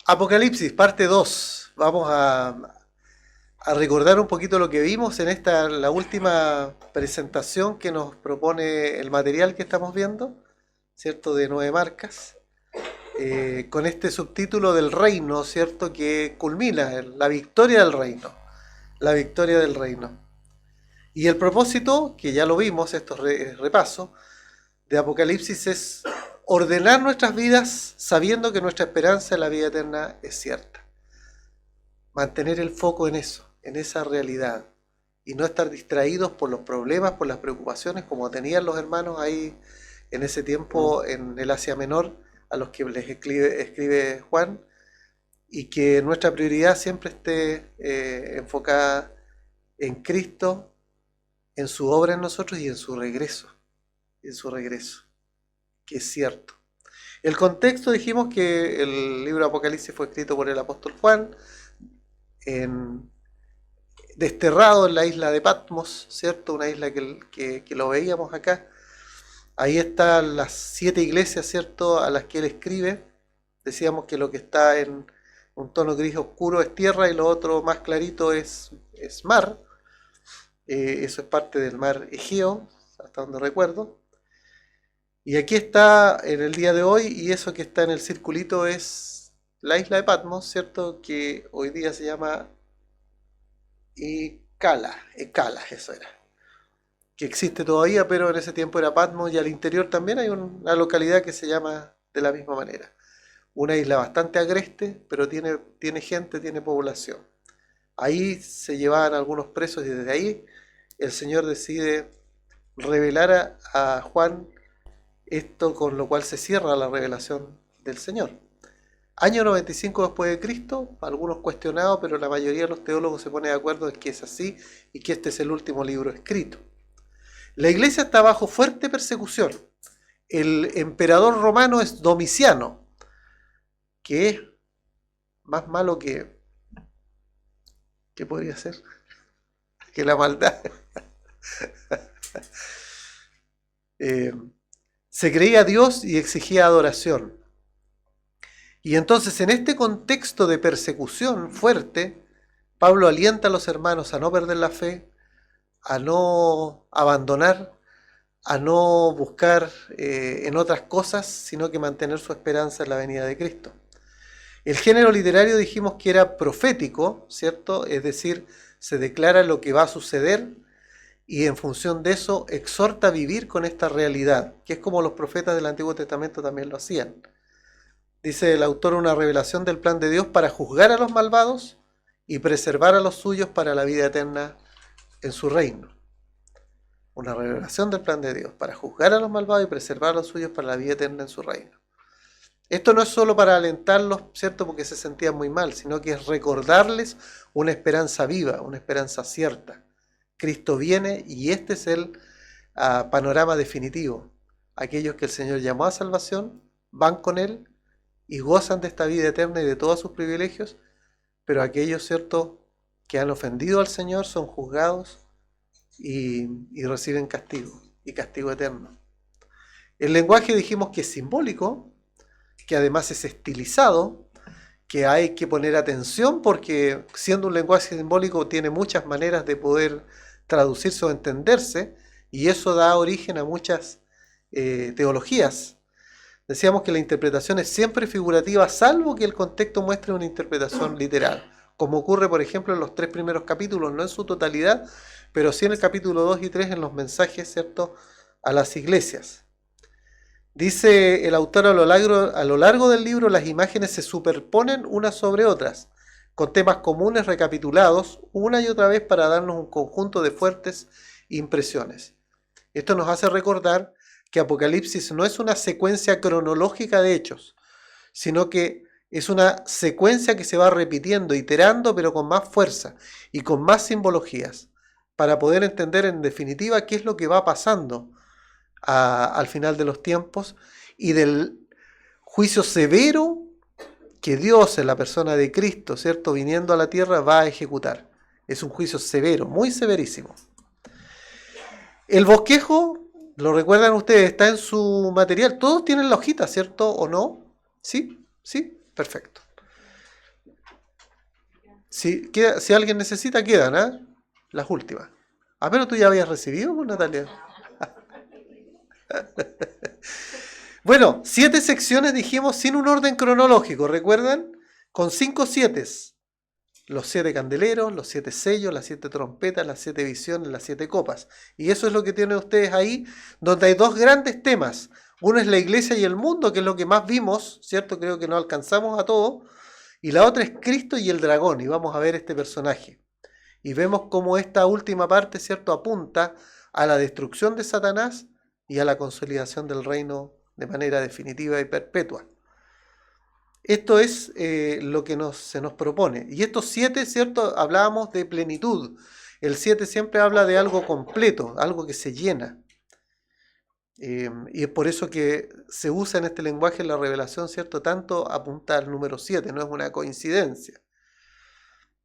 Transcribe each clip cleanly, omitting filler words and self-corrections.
Apocalipsis, parte 2. Vamos a recordar un poquito lo que vimos en la última presentación que nos propone el material que estamos viendo, ¿cierto? De 9 marcas, con este subtítulo del reino, ¿cierto? Que culmina la victoria del reino, la victoria del reino. Y el propósito, que ya lo vimos, esto es repaso, de Apocalipsis es ordenar nuestras vidas sabiendo que nuestra esperanza en la vida eterna es cierta. Mantener el foco en eso, en esa realidad, y no estar distraídos por los problemas, por las preocupaciones, como tenían los hermanos ahí en ese tiempo en el Asia Menor, a los que les escribe Juan, y que nuestra prioridad siempre esté enfocada en Cristo, en su obra en nosotros y en su regreso, que es cierto. El contexto, dijimos que el libro de Apocalipsis fue escrito por el apóstol Juan, desterrado en la isla de Patmos, ¿cierto? Una isla que lo veíamos acá. Ahí están las 7 iglesias, ¿cierto? A las que él escribe. Decíamos que lo que está en un tono gris oscuro es tierra y lo otro más clarito es mar. Eso es parte del mar Egeo, hasta donde recuerdo. Y aquí está en el día de hoy, y eso que está en el circulito es la isla de Patmos, ¿cierto? Que hoy día se llama Ecala, eso era. Que existe todavía, pero en ese tiempo era Patmos, y al interior también hay una localidad que se llama de la misma manera. Una isla bastante agreste, pero tiene gente, tiene población. Ahí se llevaban algunos presos y desde ahí el Señor decide revelar a Juan esto, con lo cual se cierra la revelación del Señor. Año 95 después de Cristo, algunos cuestionados, pero la mayoría de los teólogos se pone de acuerdo en que es así y que este es el último libro escrito. La iglesia está bajo fuerte persecución. El emperador romano es Domiciano, que es más malo ¿qué podría ser? Que la maldad. Se creía Dios y exigía adoración. Y entonces, en este contexto de persecución fuerte, Pablo alienta a los hermanos a no perder la fe, a no abandonar, a no buscar en otras cosas, sino que mantener su esperanza en la venida de Cristo. El género literario dijimos que era profético, ¿cierto? Es decir, se declara lo que va a suceder y en función de eso exhorta a vivir con esta realidad, que es como los profetas del Antiguo Testamento también lo hacían. Dice el autor, una revelación del plan de Dios para juzgar a los malvados y preservar a los suyos para la vida eterna en su reino. Una revelación del plan de Dios para juzgar a los malvados y preservar a los suyos para la vida eterna en su reino. Esto no es solo para alentarlos, ¿cierto? Porque se sentían muy mal, sino que es recordarles una esperanza viva, una esperanza cierta. Cristo viene y este es el panorama definitivo. Aquellos que el Señor llamó a salvación van con Él y gozan de esta vida eterna y de todos sus privilegios, pero aquellos, ¿cierto?, que han ofendido al Señor son juzgados y reciben castigo, y castigo eterno. El lenguaje dijimos que es simbólico, que además es estilizado, que hay que poner atención porque siendo un lenguaje simbólico tiene muchas maneras de poder traducirse o entenderse, y eso da origen a muchas teologías. Decíamos que la interpretación es siempre figurativa, salvo que el contexto muestre una interpretación literal, como ocurre, por ejemplo, en los 3 primeros capítulos, no en su totalidad, pero sí en el capítulo 2 y 3 en los mensajes, ¿cierto?, a las iglesias. Dice el autor, a lo largo del libro las imágenes se superponen unas sobre otras, con temas comunes recapitulados una y otra vez para darnos un conjunto de fuertes impresiones. Esto nos hace recordar que Apocalipsis no es una secuencia cronológica de hechos, sino que es una secuencia que se va repitiendo, iterando, pero con más fuerza y con más simbologías, para poder entender en definitiva qué es lo que va pasando al final de los tiempos y del juicio severo que Dios en la persona de Cristo, ¿cierto?, viniendo a la tierra, va a ejecutar. Es un juicio severo, muy severísimo. El bosquejo, lo recuerdan ustedes, está en su material. Todos tienen la hojita, ¿cierto o no? ¿Sí? ¿Sí? Perfecto. Si alguien necesita, quedan, ¿ah? Las últimas. Ah, pero tú ya habías recibido, pues, Natalia. Bueno, 7 secciones dijimos sin un orden cronológico, ¿recuerdan? Con 5 sietes. Los 7 candeleros, los 7 sellos, las 7 trompetas, las 7 visiones, las 7 copas. Y eso es lo que tienen ustedes ahí, donde hay dos grandes temas. Uno es la iglesia y el mundo, que es lo que más vimos, ¿cierto? Creo que no alcanzamos a todo. Y la otra es Cristo y el dragón, y vamos a ver este personaje. Y vemos cómo esta última parte, ¿cierto?, apunta a la destrucción de Satanás y a la consolidación del reino de manera definitiva y perpetua. Esto es lo que se nos propone. Y estos 7, ¿cierto?, hablábamos de plenitud. El 7 siempre habla de algo completo, algo que se llena. Y es por eso que se usa en este lenguaje la revelación, ¿cierto?, tanto apunta al número 7, no es una coincidencia.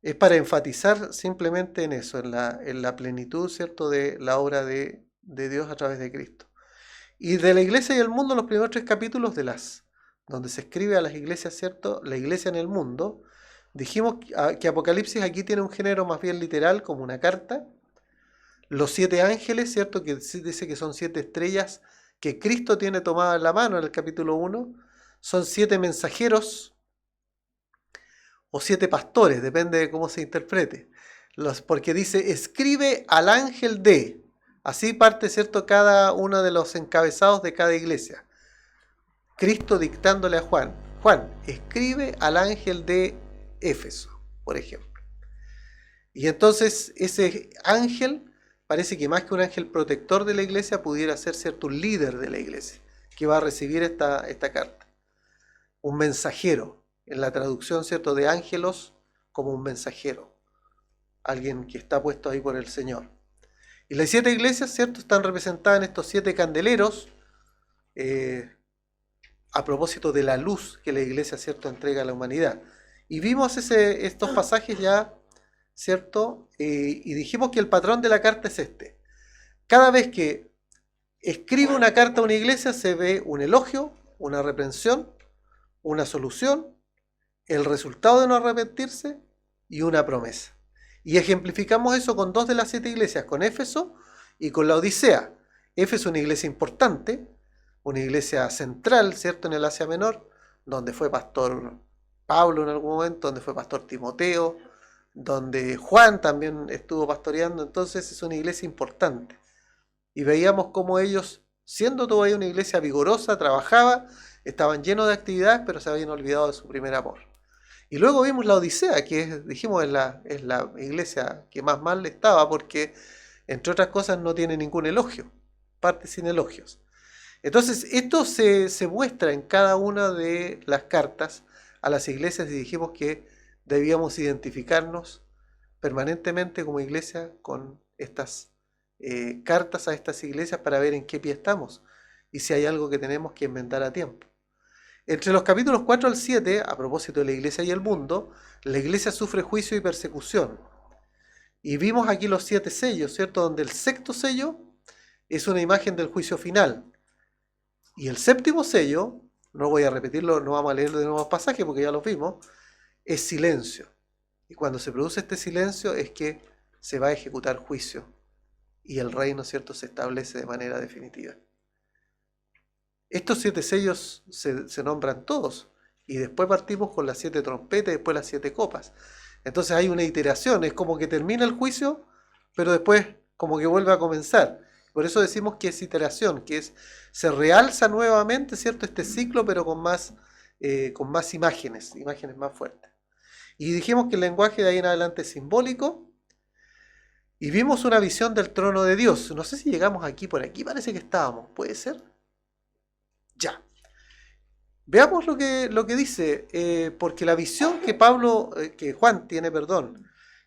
Es para enfatizar simplemente en eso, en la plenitud, ¿cierto?, de la obra de Dios a través de Cristo. Y de la iglesia y el mundo, los primeros 3 capítulos donde se escribe a las iglesias, ¿cierto?, la iglesia en el mundo, dijimos que Apocalipsis aquí tiene un género más bien literal, como una carta. Los 7 ángeles, ¿cierto?, que dice que son 7 estrellas que Cristo tiene tomadas en la mano en el capítulo 1, son 7 mensajeros o 7 pastores, depende de cómo se interprete. Porque dice, escribe al ángel de. Así parte, ¿cierto?, cada uno de los encabezados de cada iglesia. Cristo dictándole a Juan. Juan, escribe al ángel de Éfeso, por ejemplo. Y entonces ese ángel parece que más que un ángel protector de la iglesia pudiera ser, ¿cierto?, un líder de la iglesia que va a recibir esta carta. Un mensajero, en la traducción, ¿cierto?, de ángelos como un mensajero. Alguien que está puesto ahí por el Señor. Y las 7 iglesias, ¿cierto?, están representadas en estos 7 candeleros, a propósito de la luz que la iglesia, ¿cierto?, entrega a la humanidad. Y vimos estos pasajes ya, ¿cierto? Y dijimos que el patrón de la carta es este. Cada vez que escribe una carta a una iglesia se ve un elogio, una reprensión, una solución, el resultado de no arrepentirse y una promesa. Y ejemplificamos eso con 2 de las 7 iglesias, con Éfeso y con la Odisea. Éfeso es una iglesia importante, una iglesia central, ¿cierto?, en el Asia Menor, donde fue pastor Pablo en algún momento, donde fue pastor Timoteo, donde Juan también estuvo pastoreando. Entonces es una iglesia importante. Y veíamos cómo ellos, siendo todavía una iglesia vigorosa, trabajaba, estaban llenos de actividades, pero se habían olvidado de su primer amor. Y luego vimos la Odisea, que dijimos es la iglesia que más mal estaba, porque entre otras cosas no tiene ningún elogio, parte sin elogios. Entonces esto se muestra en cada una de las cartas a las iglesias, y dijimos que debíamos identificarnos permanentemente como iglesia con estas cartas a estas iglesias para ver en qué pie estamos y si hay algo que tenemos que inventar a tiempo. Entre los capítulos 4 al 7, a propósito de la iglesia y el mundo, la iglesia sufre juicio y persecución. Y vimos aquí los 7 sellos, ¿cierto? Donde el 6º sello es una imagen del juicio final. Y el 7º sello, no voy a repetirlo, no vamos a leer de nuevo el pasaje porque ya lo vimos, es silencio. Y cuando se produce este silencio es que se va a ejecutar juicio. Y el reino, ¿cierto?, se establece de manera definitiva. Estos 7 sellos se nombran todos. Y después partimos con las 7 trompetas y después las 7 copas. Entonces hay una iteración. Es como que termina el juicio, pero después como que vuelve a comenzar. Por eso decimos que es iteración, que se realza nuevamente, ¿cierto?, este ciclo, pero con más imágenes más fuertes. Y dijimos que el lenguaje de ahí en adelante es simbólico. Y vimos una visión del trono de Dios. No sé si llegamos aquí, por aquí parece que estábamos. ¿Puede ser? Ya. Veamos lo que dice, porque la visión que Juan tiene,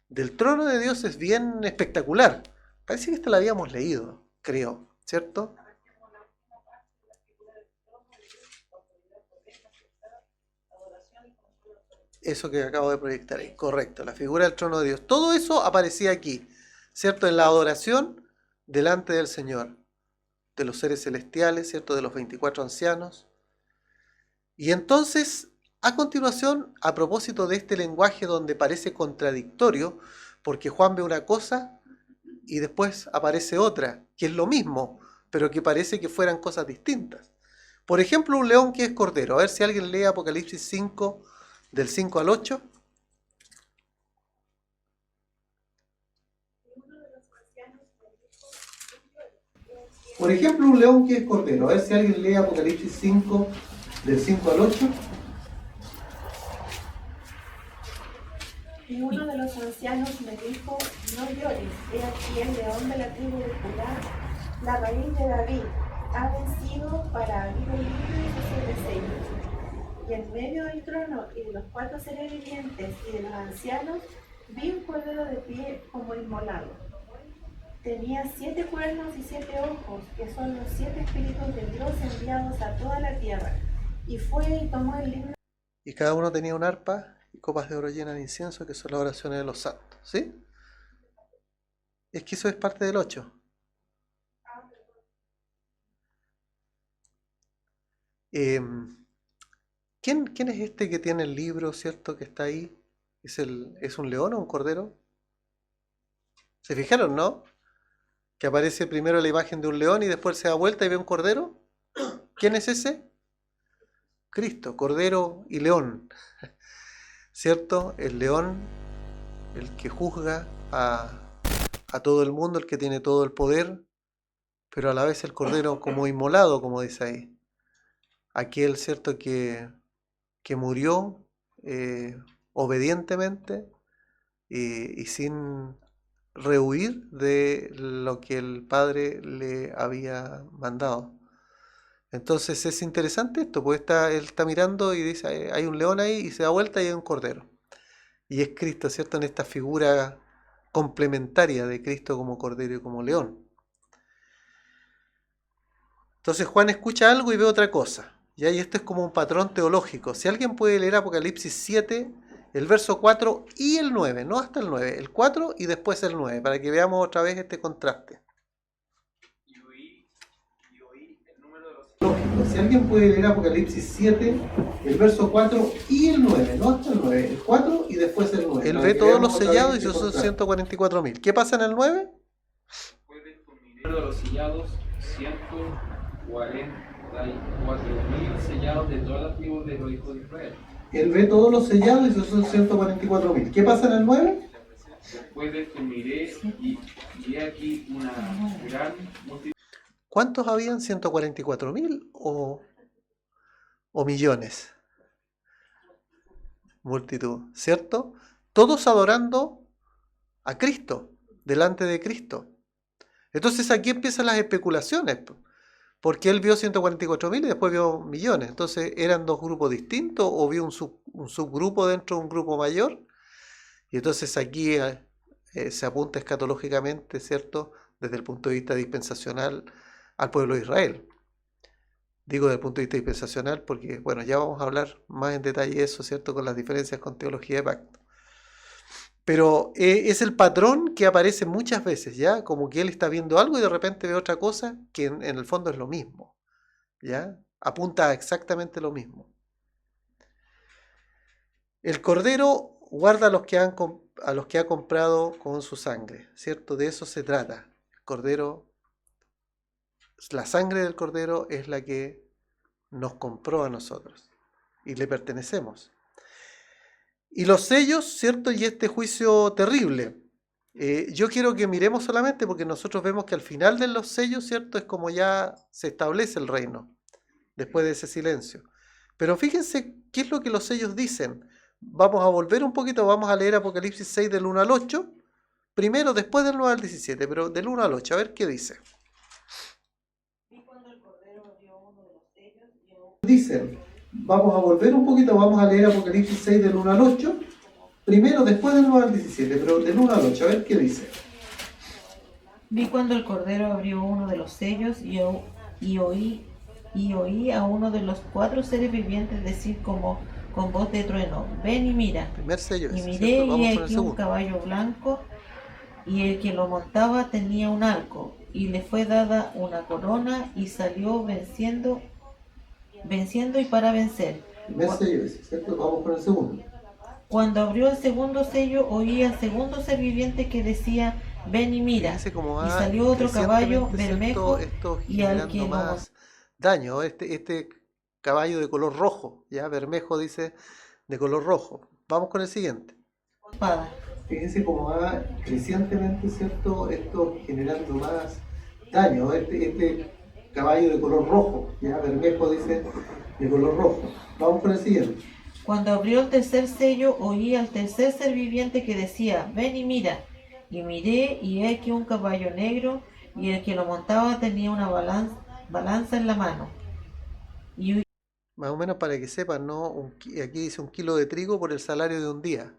del trono de Dios es bien espectacular. Parece que esta la habíamos leído, creo, ¿cierto? Eso que acabo de proyectar ahí, correcto, la figura del trono de Dios. Todo eso aparecía aquí, ¿cierto? En la adoración delante del Señor, de los seres celestiales, ¿cierto? De los 24 ancianos. Y entonces A continuación, a propósito de este lenguaje donde parece contradictorio, porque Juan ve una cosa y después aparece otra, que es lo mismo, pero que parece que fueran cosas distintas. Por ejemplo, un león que es cordero. A ver si alguien lee Apocalipsis 5, del 5 al 8. Por ejemplo, un león que es cordero. A ver si alguien lee Apocalipsis 5, del 5 al 8. Y uno de los ancianos me dijo, no llores, he aquí el león de la tribu de Judá, la raíz de David, ha vencido para abrir el libro y sus 7 sellos. Y en medio del trono y de los 4 seres vivientes y de los ancianos, vi un cordero de pie como inmolado. Tenía 7 cuernos y 7 ojos, que son los 7 espíritus de Dios enviados a toda la tierra. Y fue y tomó el libro. Y cada uno tenía un arpa y copas de oro llenas de incienso, que son las oraciones de los santos. ¿Sí? Es que eso es parte del 8. ¿Quién es este que tiene el libro, cierto, que está ahí? ¿Es un león o un cordero? ¿Se fijaron, no? Que aparece primero la imagen de un león y después se da vuelta y ve un cordero. ¿Quién es ese? Cristo, cordero y león. ¿Cierto? El león, el que juzga a todo el mundo, el que tiene todo el poder, pero a la vez el cordero como inmolado, como dice ahí. Aquel, ¿cierto?, que murió obedientemente y sin rehuir de lo que el Padre le había mandado. Entonces es interesante esto, porque él está mirando y dice, hay un león ahí, y se da vuelta y hay un cordero. Y es Cristo, ¿cierto?, en esta figura complementaria de Cristo como cordero y como león. Entonces Juan escucha algo y ve otra cosa. ¿Ya? Y esto es como un patrón teológico. Si alguien puede leer Apocalipsis 7, el verso 4 y el 9, no hasta el 9, el 4 y después el 9, para que veamos otra vez este contraste. Y oí el número de los... Lógico, si alguien puede leer Apocalipsis 7, el verso 4 y el 9, no hasta el 9, el 4 y después el 9. Él ve todos los sellados y esos son 144.000. ¿Qué pasa en el 9? El número de los sellados, 144.000 sellados de todas las tribus de los hijos de Israel. Él ve todos los sellados y esos son 144.000. ¿Qué pasa en el 9? Después de esto miré y he aquí una gran multitud. ¿Cuántos habían? ¿144.000 o millones? Multitud, ¿cierto? Todos adorando a Cristo, delante de Cristo. Entonces aquí empiezan las especulaciones, porque él vio 144.000 y después vio millones. Entonces, ¿eran dos grupos distintos o vio un subgrupo dentro de un grupo mayor? Y entonces aquí se apunta escatológicamente, ¿cierto?, desde el punto de vista dispensacional al pueblo de Israel. Digo desde el punto de vista dispensacional porque, bueno, ya vamos a hablar más en detalle de eso, ¿cierto?, con las diferencias con teología de pacto. Pero es el patrón que aparece muchas veces, ¿ya? Como que él está viendo algo y de repente ve otra cosa que en el fondo es lo mismo, ¿ya? Apunta a exactamente lo mismo. El cordero guarda a los que ha comprado con su sangre, ¿cierto? De eso se trata. El cordero, la sangre del cordero es la que nos compró a nosotros y le pertenecemos. Y los sellos, ¿cierto? Y este juicio terrible. Yo quiero que miremos solamente porque nosotros vemos que al final de los sellos, ¿cierto?, es como ya se establece el reino, después de ese silencio. Pero fíjense qué es lo que los sellos dicen. Vamos a volver un poquito, vamos a leer Apocalipsis 6 del 1 al 8, primero después del 9 al 17, pero del 1 al 8, a ver qué dice. Dicen, vamos a volver un poquito, vamos a leer Apocalipsis 6 del 1 al 8, primero después del 9 al 17, pero del 1 al 8, a ver qué dice. Vi cuando el Cordero abrió uno de los sellos y oí a uno de los 4 seres vivientes decir como con voz de trueno, ven y mira. Primer sello Y ese, miré ¿cierto? y aquí un caballo blanco y el que lo montaba tenía un arco y le fue dada una corona y salió venciendo y para vencer. Primer sello ese, ¿cierto? Vamos con el segundo. Cuando abrió el segundo sello, oí al segundo ser viviente que decía, ven y mira. Fíjense cómo Y va salió otro caballo crecientemente, bermejo, esto y al generando que lo más daño. Este caballo de color rojo, ya Bermejo dice de color rojo. Vamos con el siguiente. espada. Fíjense cómo va crecientemente, ¿cierto? Esto generando más daño. Este caballo de color rojo, ya Bermejo dice de color rojo. Vamos con el siguiente. Cuando abrió el tercer sello, oí al tercer ser viviente que decía, ven y mira. Y miré, y he aquí un caballo negro, y el que lo montaba tenía una balanza en la mano. Y Más o menos para que sepan, ¿no? Aquí dice 1 kilo de trigo por el salario de un día.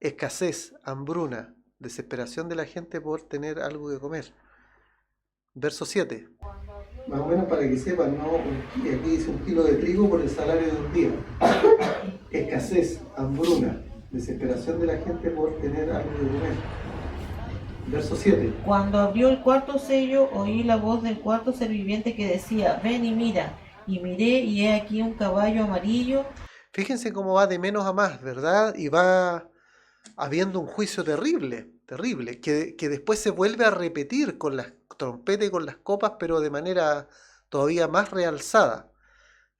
Escasez, hambruna, desesperación de la gente por tener algo que comer. Verso 7. Más o menos para que sepan, ¿no? Aquí dice 1 kilo de trigo por el salario de un día. Escasez, hambruna, desesperación de la gente por tener algo que comer. Verso 7. cuando abrió el cuarto sello, oí la voz del cuarto ser viviente que decía, ven y mira. Y miré, y he aquí un caballo amarillo. Fíjense cómo va de menos a más, ¿verdad? Y va habiendo un juicio terrible, terrible, que después se vuelve a repetir con las trompetas y con las copas, pero de manera todavía más realzada.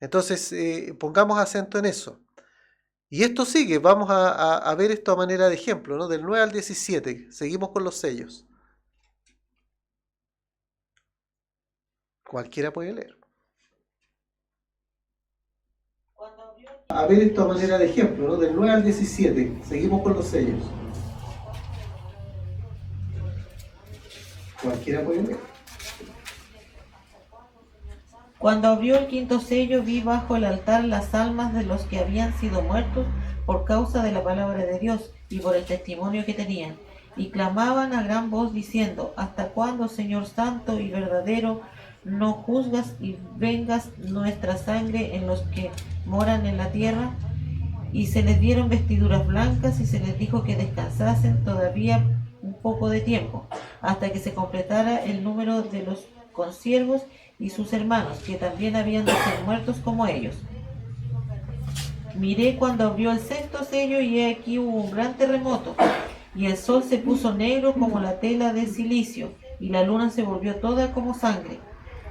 Entonces, pongamos acento en eso. Y esto sigue, vamos a ver esto a manera de ejemplo, ¿no? Del 9 al 17, seguimos con los sellos. Cualquiera puede leer. A ver esto a manera de ejemplo, ¿no? Del 9 al 17, seguimos con los sellos. Cualquiera puede leer. Cuando abrió el quinto sello, vi bajo el altar las almas de los que habían sido muertos por causa de la palabra de Dios y por el testimonio que tenían. Y clamaban a gran voz diciendo, ¿hasta cuándo, Señor santo y verdadero, no juzgas y vengas nuestra sangre en los que moran en la tierra? Y se les dieron vestiduras blancas y se les dijo que descansasen todavía un poco de tiempo, hasta que se completara el número de los consiervos y sus hermanos, que también habían de ser muertos como ellos. Miré cuando abrió el sexto sello, y he aquí hubo un gran terremoto, y el sol se puso negro como la tela de silicio, y la luna se volvió toda como sangre,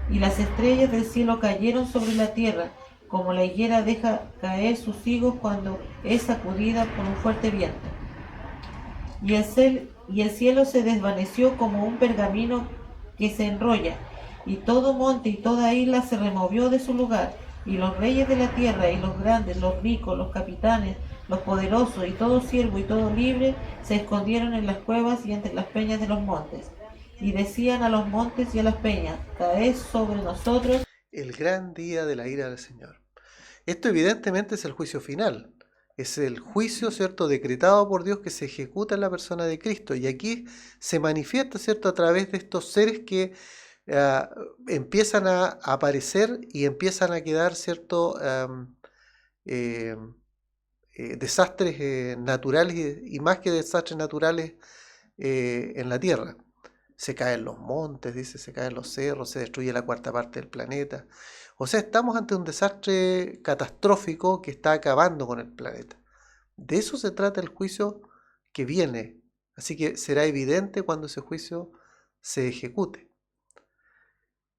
y las estrellas del cielo cayeron sobre la tierra, como la higuera deja caer sus higos cuando es sacudida por un fuerte viento. Y el cielo se desvaneció como un pergamino que se enrolla, y todo monte y toda isla se removió de su lugar, y los reyes de la tierra, y los grandes, los ricos, los capitanes, los poderosos, y todo siervo y todo libre, se escondieron en las cuevas y entre las peñas de los montes. Y decían a los montes y a las peñas, caed sobre nosotros el gran día de la ira del Señor. Esto evidentemente es el juicio final. Es el juicio, ¿cierto?, decretado por Dios que se ejecuta en la persona de Cristo. Y aquí se manifiesta, ¿cierto?, a través de estos seres que empiezan a aparecer y empiezan a quedar, ¿cierto?, desastres naturales y más que desastres naturales en la tierra. Se caen los montes, dice, se caen los cerros, se destruye la cuarta parte del planeta. O sea, estamos ante un desastre catastrófico que está acabando con el planeta. De eso se trata el juicio que viene. Así que será evidente cuando ese juicio se ejecute.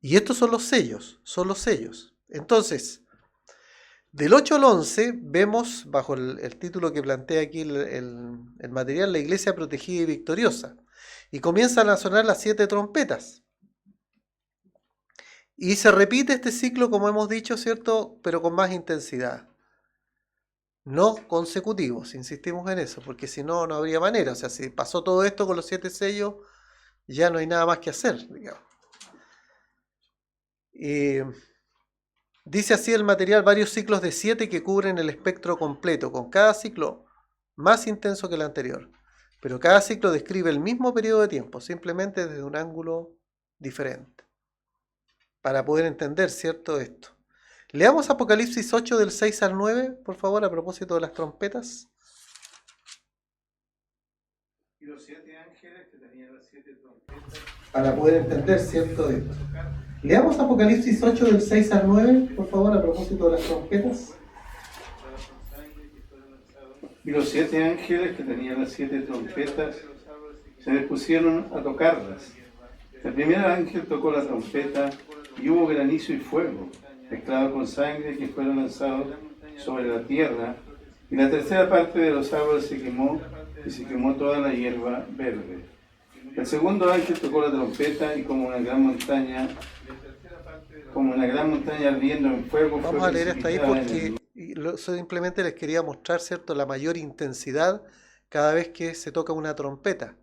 Y estos son los sellos, Entonces, del 8 al 11 vemos, bajo el título que plantea aquí el material, la iglesia protegida y victoriosa. Y comienzan a sonar las 7 trompetas. Y se repite este ciclo, como hemos dicho, ¿cierto?, pero con más intensidad. No consecutivos, insistimos en eso, porque si no, no habría manera. O sea, si pasó todo esto con los 7 sellos, ya no hay nada más que hacer, digamos. Dice así el material, varios ciclos de 7 que cubren el espectro completo, con cada ciclo más intenso que el anterior. Pero cada ciclo describe el mismo periodo de tiempo, simplemente desde un ángulo diferente. Para poder entender, ¿cierto?, esto. Leamos Apocalipsis 8 del 6 al 9, por favor, a propósito de las trompetas. Y los 7 ángeles que tenían las 7 trompetas. Para poder entender, ¿cierto?, de esto. Leamos Apocalipsis 8 del 6 al 9, por favor, a propósito de las trompetas. Y los 7 ángeles que tenían las 7 trompetas se dispusieron a tocarlas. El primer ángel tocó la trompeta y hubo granizo y fuego, mezclado con sangre, que fueron lanzados sobre la tierra, y la tercera parte de los árboles se quemó, y se quemó toda la hierba verde. El segundo ángel tocó la trompeta, y como una gran montaña ardiendo en fuego, Vamos a leer hasta ahí porque simplemente les quería mostrar, ¿cierto?, la mayor intensidad cada vez que se toca una trompeta.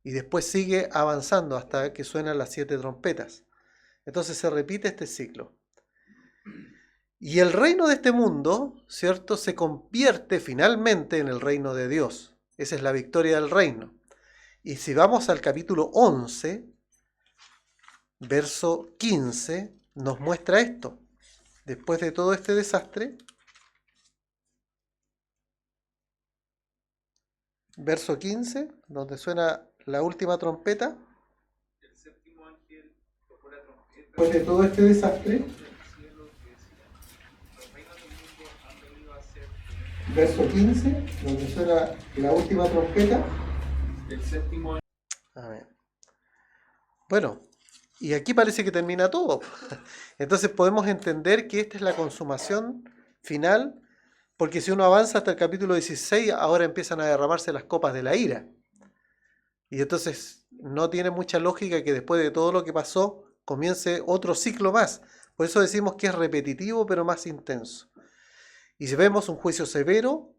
Y después sigue avanzando hasta que suenan las 7 trompetas. Entonces se repite este ciclo. Y el reino de este mundo, ¿cierto?, se convierte finalmente en el reino de Dios. Esa es la victoria del reino. Y si vamos al capítulo 11, verso 15, nos muestra esto. Después de todo este desastre, verso 15, donde suena la última trompeta. El séptimo ángel tocó la trompeta. Después de todo este desastre, verso 15, donde suena la última trompeta. El séptimo Amén. Bueno, y aquí parece que termina todo. Entonces podemos entender que esta es la consumación final, porque si uno avanza hasta el capítulo 16, ahora empiezan a derramarse las copas de la ira. Y entonces no tiene mucha lógica que después de todo lo que pasó comience otro ciclo más. Por eso decimos que es repetitivo, pero más intenso. Y si vemos un juicio severo,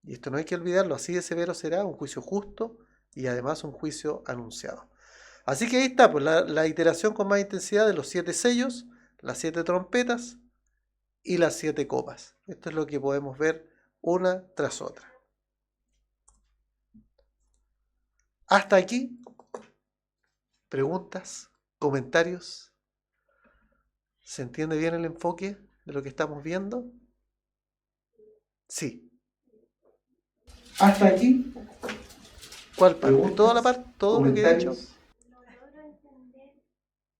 y esto no hay que olvidarlo, así de severo será, un juicio justo y además un juicio anunciado. Así que ahí está, pues, la iteración con más intensidad de los 7 sellos, las 7 trompetas y las 7 copas. Esto es lo que podemos ver una tras otra. Hasta aquí, preguntas, comentarios. ¿Se entiende bien el enfoque de lo que estamos viendo? Sí. Hasta aquí. ¿Cuál parte? ¿Toda la parte? ¿Todo lo que he dicho? No logro entender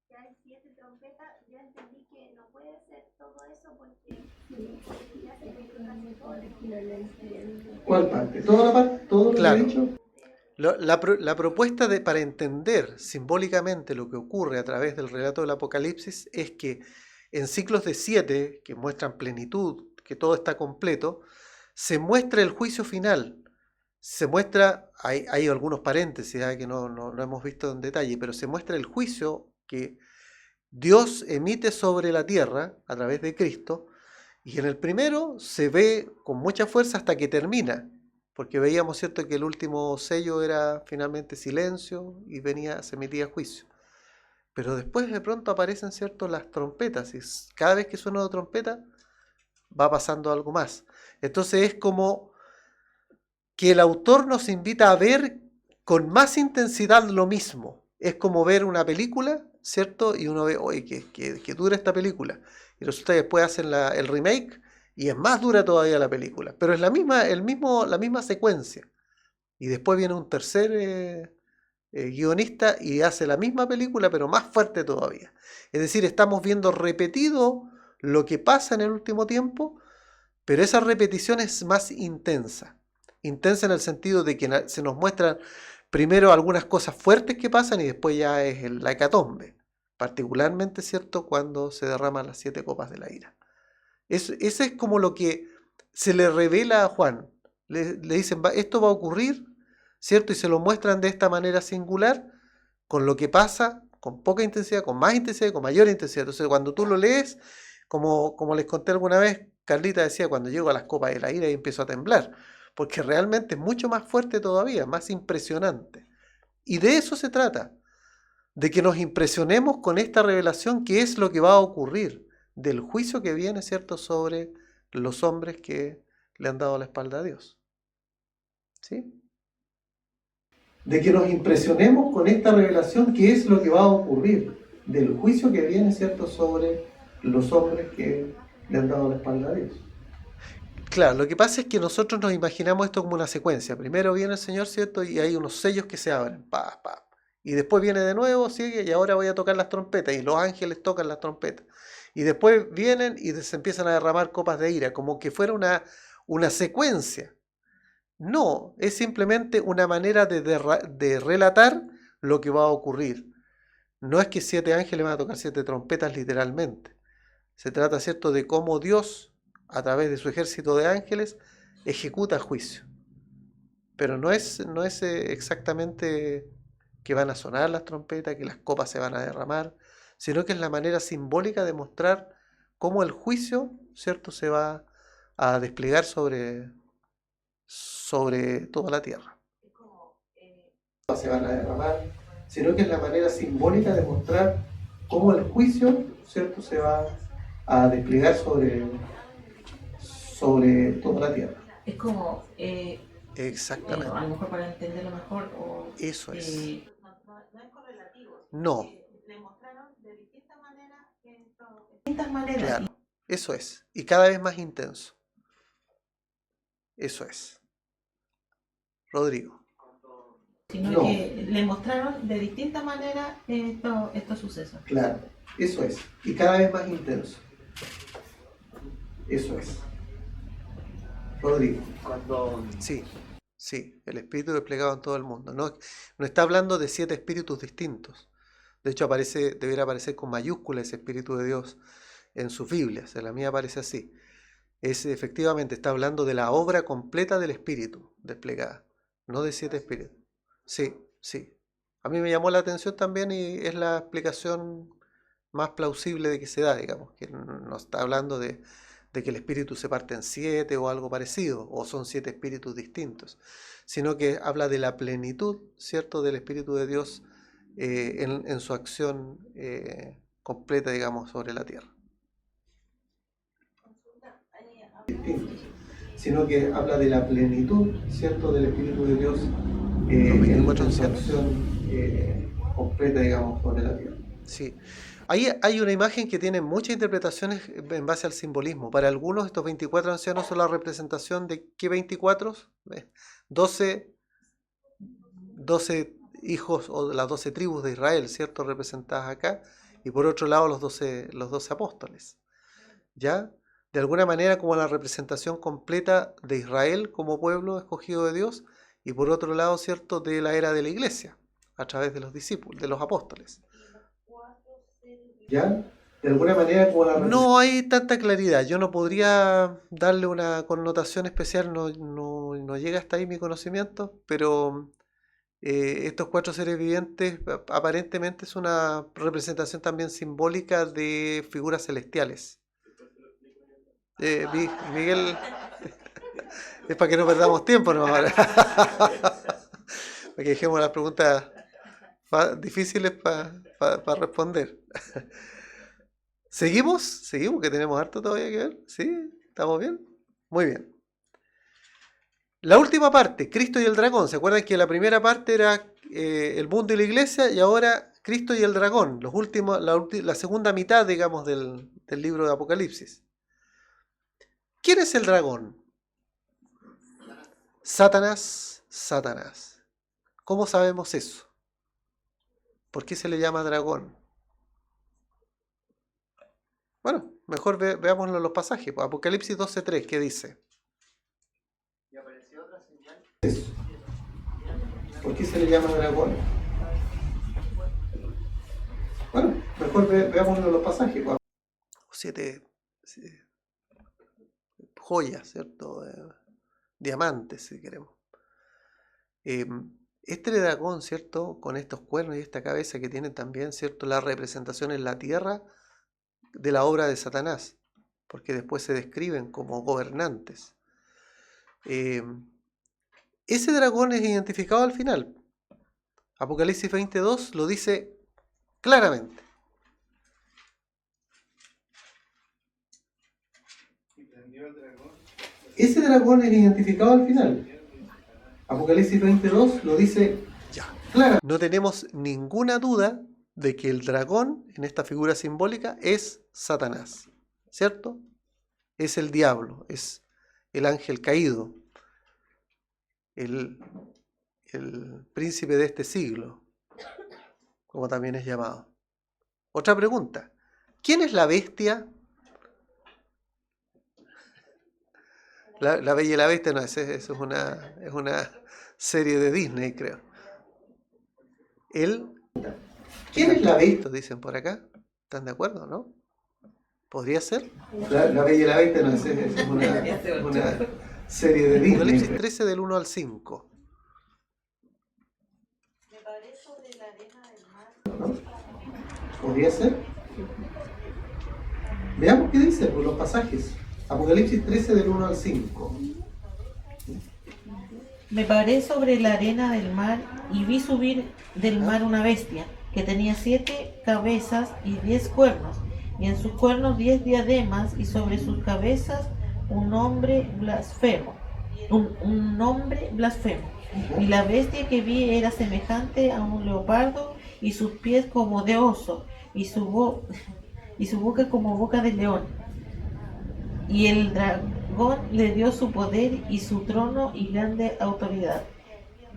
que hay 7 trompetas. Yo entendí que no puede ser todo eso porque ya se cumplió casi todo. ¿Cuál parte? ¿Toda la parte? ¿Todo lo que he dicho? La propuesta para entender simbólicamente lo que ocurre a través del relato del Apocalipsis es que en ciclos de 7, que muestran plenitud, que todo está completo, se muestra el juicio final. Se muestra, hay algunos paréntesis que no hemos visto en detalle, pero se muestra el juicio que Dios emite sobre la tierra a través de Cristo, y en el primero se ve con mucha fuerza hasta que termina, porque veíamos, ¿cierto?, que el último sello era finalmente silencio y se emitía juicio. Pero después de pronto aparecen, ¿cierto?, las trompetas, y cada vez que suena una trompeta va pasando algo más. Entonces es como que el autor nos invita a ver con más intensidad lo mismo. Es como ver una película, ¿cierto? Y uno ve, oye, que dura esta película. Y resulta que después hacen el remake y es más dura todavía la película. Pero es la misma secuencia. Y después viene un tercer guionista y hace la misma película, pero más fuerte todavía. Es decir, estamos viendo repetido lo que pasa en el último tiempo, pero esa repetición es más intensa. Intensa en el sentido de que se nos muestran primero algunas cosas fuertes que pasan y después ya es la hecatombe. Particularmente, ¿cierto?, cuando se derraman las 7 copas de la ira. Ese es como lo que se le revela a Juan. Le dicen, esto va a ocurrir, ¿cierto? Y se lo muestran de esta manera singular, con lo que pasa, con poca intensidad, con más intensidad y con mayor intensidad. Entonces, cuando tú lo lees, como les conté alguna vez, Carlita decía, cuando llego a las copas de la ira y empiezo a temblar, porque realmente es mucho más fuerte todavía, más impresionante. Y de eso se trata, de que nos impresionemos con esta revelación, que es lo que va a ocurrir, del juicio que viene, ¿cierto?, sobre los hombres que le han dado la espalda a Dios. ¿Sí? De que nos impresionemos con esta revelación, que es lo que va a ocurrir, del juicio que viene, ¿cierto?, sobre los hombres que le han dado la espalda a Dios. Claro, lo que pasa es que nosotros nos imaginamos esto como una secuencia. Primero viene el Señor, ¿cierto?, y hay unos sellos que se abren, pa, pa. Y después viene de nuevo, sigue, y ahora voy a tocar las trompetas, y los ángeles tocan las trompetas. Y después vienen y se empiezan a derramar copas de ira, como que fuera una secuencia. No, es simplemente una manera de relatar lo que va a ocurrir. No es que 7 ángeles van a tocar 7 trompetas literalmente. Se trata, ¿cierto?, de cómo Dios, a través de su ejército de ángeles, ejecuta juicio. Pero no es exactamente que van a sonar las trompetas, que las copas se van a derramar, sino que es la manera simbólica de mostrar cómo el juicio, ¿cierto?, se va a desplegar sobre toda la tierra. Se van a derramar, sino que es la manera simbólica de mostrar cómo el juicio, ¿cierto?, se va a desplegar sobre toda la tierra. Es como, Exactamente. a lo mejor para entenderlo mejor, Eso es. no es correlativo. No. Le mostraron de distintas maneras. Claro, eso es. Y cada vez más intenso. Eso es. Rodrigo. Sino No. que le mostraron de distintas maneras estos sucesos. Claro, eso es. Y cada vez más intenso. Eso es. Rodrigo. Sí, el espíritu desplegado en todo el mundo. No está hablando de 7 espíritus distintos. De hecho, debería aparecer con mayúscula ese espíritu de Dios en sus Biblias. En la mía aparece así. Efectivamente, está hablando de la obra completa del espíritu desplegada, no de 7 espíritus. Sí. A mí me llamó la atención también y es la explicación más plausible de que se da, digamos, que no está hablando de que el espíritu se parte en 7 o algo parecido, o son 7 espíritus distintos, sino que habla de la plenitud, ¿cierto?, del Espíritu de Dios en su acción completa, digamos, sobre la tierra. Distintos, sino que habla de la plenitud, ¿cierto?, del Espíritu de Dios en su acción completa, digamos, sobre la tierra. Sí. Ahí hay una imagen que tiene muchas interpretaciones en base al simbolismo. Para algunos estos 24 ancianos son la representación de ¿qué 24? 12 hijos o las 12 tribus de Israel, ¿cierto?, representadas acá. Y por otro lado los 12 apóstoles. ¿Ya? De alguna manera como la representación completa de Israel como pueblo escogido de Dios. Y por otro lado, ¿cierto?, de la era de la iglesia, a través de los discípulos, de los apóstoles. ¿Ya? De alguna manera como no hay tanta claridad. Yo no podría darle una connotación especial, no llega hasta ahí mi conocimiento, pero estos 4 seres vivientes aparentemente es una representación también simbólica de figuras celestiales. Miguel, es para que no perdamos tiempo, ¿no? Para que dejemos las preguntas difíciles para responder. ¿Seguimos, que tenemos harto todavía que ver? ¿Sí? ¿Estamos bien? Muy bien. La última parte, Cristo y el dragón. ¿Se acuerdan que la primera parte era el mundo y la iglesia? Y ahora Cristo y el dragón, la segunda mitad, digamos, del libro de Apocalipsis. ¿Quién es el dragón? Satanás. ¿Cómo sabemos eso? ¿Por qué se le llama dragón? Bueno, mejor veámoslo en los pasajes. Apocalipsis 12:3, ¿qué dice? Y apareció otra señal. Eso. ¿Por qué se le llama dragón? Bueno, mejor veámoslo en los pasajes. 7 joyas, ¿cierto? Diamantes, si queremos. Este dragón, ¿cierto?, con estos cuernos y esta cabeza que tiene también, ¿cierto?, la representación en la tierra de la obra de Satanás, porque después se describen como gobernantes. Ese dragón es identificado al final. Apocalipsis 22 lo dice claramente. Ese dragón es identificado al final. Apocalipsis 22 lo dice claro. No tenemos ninguna duda de que el dragón, en esta figura simbólica, es Satanás, ¿cierto? Es el diablo, es el ángel caído, el príncipe de este siglo, como también es llamado. Otra pregunta, ¿quién es la bestia? La Bella y la Bestia, no, eso es una serie de Disney, creo. ¿Quién es la Bestia? Dicen por acá. ¿Están de acuerdo, no? ¿Podría ser? La Bella y la Bestia, no, eso es una serie de Disney. Apocalipsis 13 del 1 al 5. ¿No? ¿Podría ser? Veamos qué dice por los pasajes. Apocalipsis 13 del 1 al 5. Me paré sobre la arena del mar y vi subir del mar una bestia que tenía 7 cabezas y 10 cuernos, y en sus cuernos 10 diademas, y sobre sus cabezas un nombre blasfemo. Un nombre blasfemo. Y la bestia que vi era semejante a un leopardo, y sus pies como de oso, y su boca como boca de león. Y el dragón le dio su poder y su trono y grande autoridad.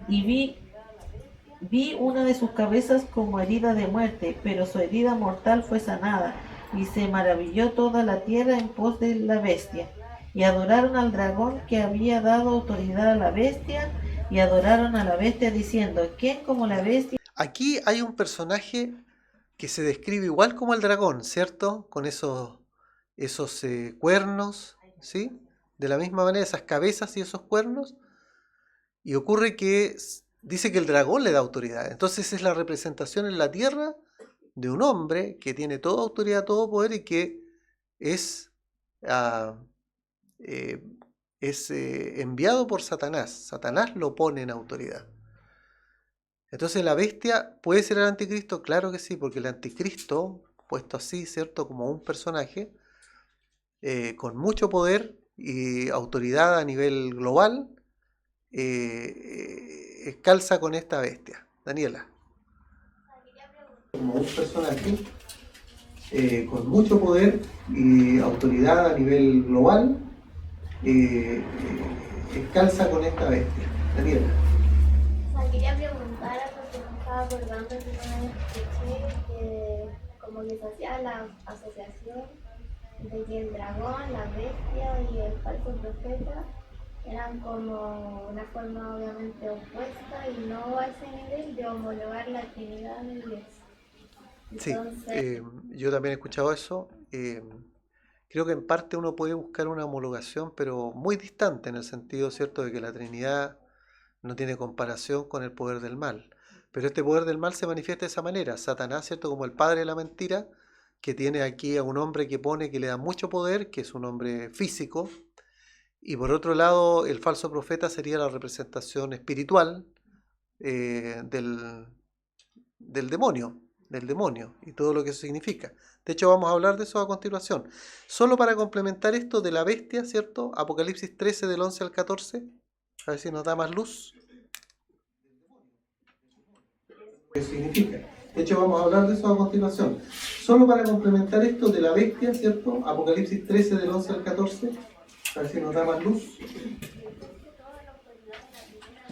Y vi una de sus cabezas como herida de muerte, pero su herida mortal fue sanada, y se maravilló toda la tierra en pos de la bestia. Y adoraron al dragón que había dado autoridad a la bestia, y adoraron a la bestia diciendo: ¿quién como la bestia? Aquí hay un personaje que se describe igual como el dragón, ¿cierto? Con esos cuernos, ¿sí? De la misma manera, esas cabezas y esos cuernos. Y ocurre que dice que el dragón le da autoridad. Entonces es la representación en la tierra de un hombre que tiene toda autoridad, todo poder, y que es enviado por Satanás. Satanás lo pone en autoridad. Entonces la bestia puede ser el anticristo, claro que sí, porque el anticristo, puesto así, ¿cierto? Como un personaje con mucho poder y autoridad a nivel global, calza con esta bestia. Daniela. Como un personaje con mucho poder y autoridad a nivel global, calza con esta bestia. Daniela. Quería preguntar, porque me estaba acordando que una vez escuché que como que se hacía la asociación de que el dragón, la bestia y el falso profeta eran como una forma obviamente opuesta y no a ese nivel de homologar la Trinidad de Dios. Entonces, sí, yo también he escuchado eso. Creo que en parte uno puede buscar una homologación, pero muy distante, en el sentido, ¿cierto?, de que la Trinidad no tiene comparación con el poder del mal. Pero este poder del mal se manifiesta de esa manera. Satanás, ¿cierto?, como el padre de la mentira, que tiene aquí a un hombre que le da mucho poder, que es un hombre físico. Y por otro lado, el falso profeta sería la representación espiritual del demonio, y todo lo que eso significa. De hecho, vamos a hablar de eso a continuación. Solo para complementar esto de la bestia, ¿cierto? Apocalipsis 13 del 11 al 14. A ver si nos da más luz. ¿Qué significa? De hecho, vamos a hablar de eso a continuación. Solo para complementar esto de la bestia, ¿cierto? Apocalipsis 13 del 11 al 14. A ver si nos da más luz.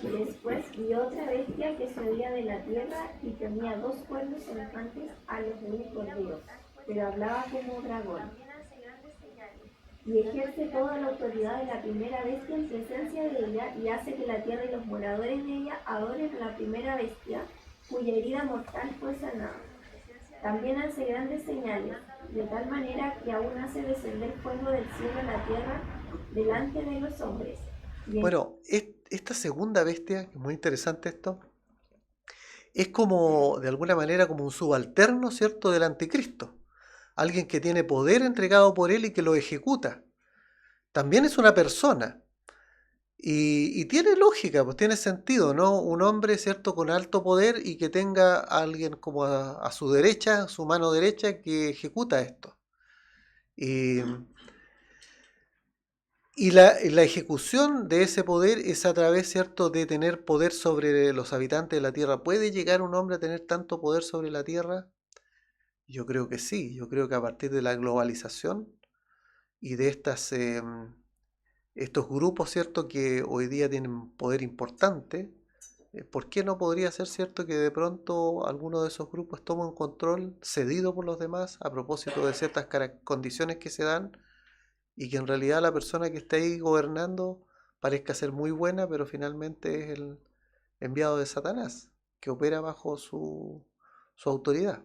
Después vi otra bestia que salía de la tierra y tenía 2 cuernos semejantes a los de un cordero, pero hablaba como dragón. Y ejerce toda la autoridad de la primera bestia en presencia de ella, y hace que la tierra y los moradores de ella adoren a la primera bestia, cuya herida mortal fue sanada. También hace grandes señales, de tal manera que aún hace descender fuego del cielo a la tierra delante de los hombres. Bueno, esta segunda bestia, que es muy interesante esto, es como, de alguna manera, como un subalterno, ¿cierto?, del anticristo. Alguien que tiene poder entregado por él y que lo ejecuta. También es una persona. Y tiene lógica, pues tiene sentido, ¿no? Un hombre, ¿cierto?, con alto poder y que tenga a alguien como a su derecha, su mano derecha, que ejecuta esto. Y la ejecución de ese poder es a través, ¿cierto?, de tener poder sobre los habitantes de la tierra. ¿Puede llegar un hombre a tener tanto poder sobre la tierra? Yo creo que sí. Yo creo que a partir de la globalización y de estos grupos, ¿cierto?, que hoy día tienen poder importante, ¿por qué no podría ser cierto que de pronto alguno de esos grupos toma un control cedido por los demás a propósito de ciertas condiciones que se dan? y que en realidad la persona que está ahí gobernando parezca ser muy buena, pero finalmente es el enviado de Satanás, que opera bajo su autoridad.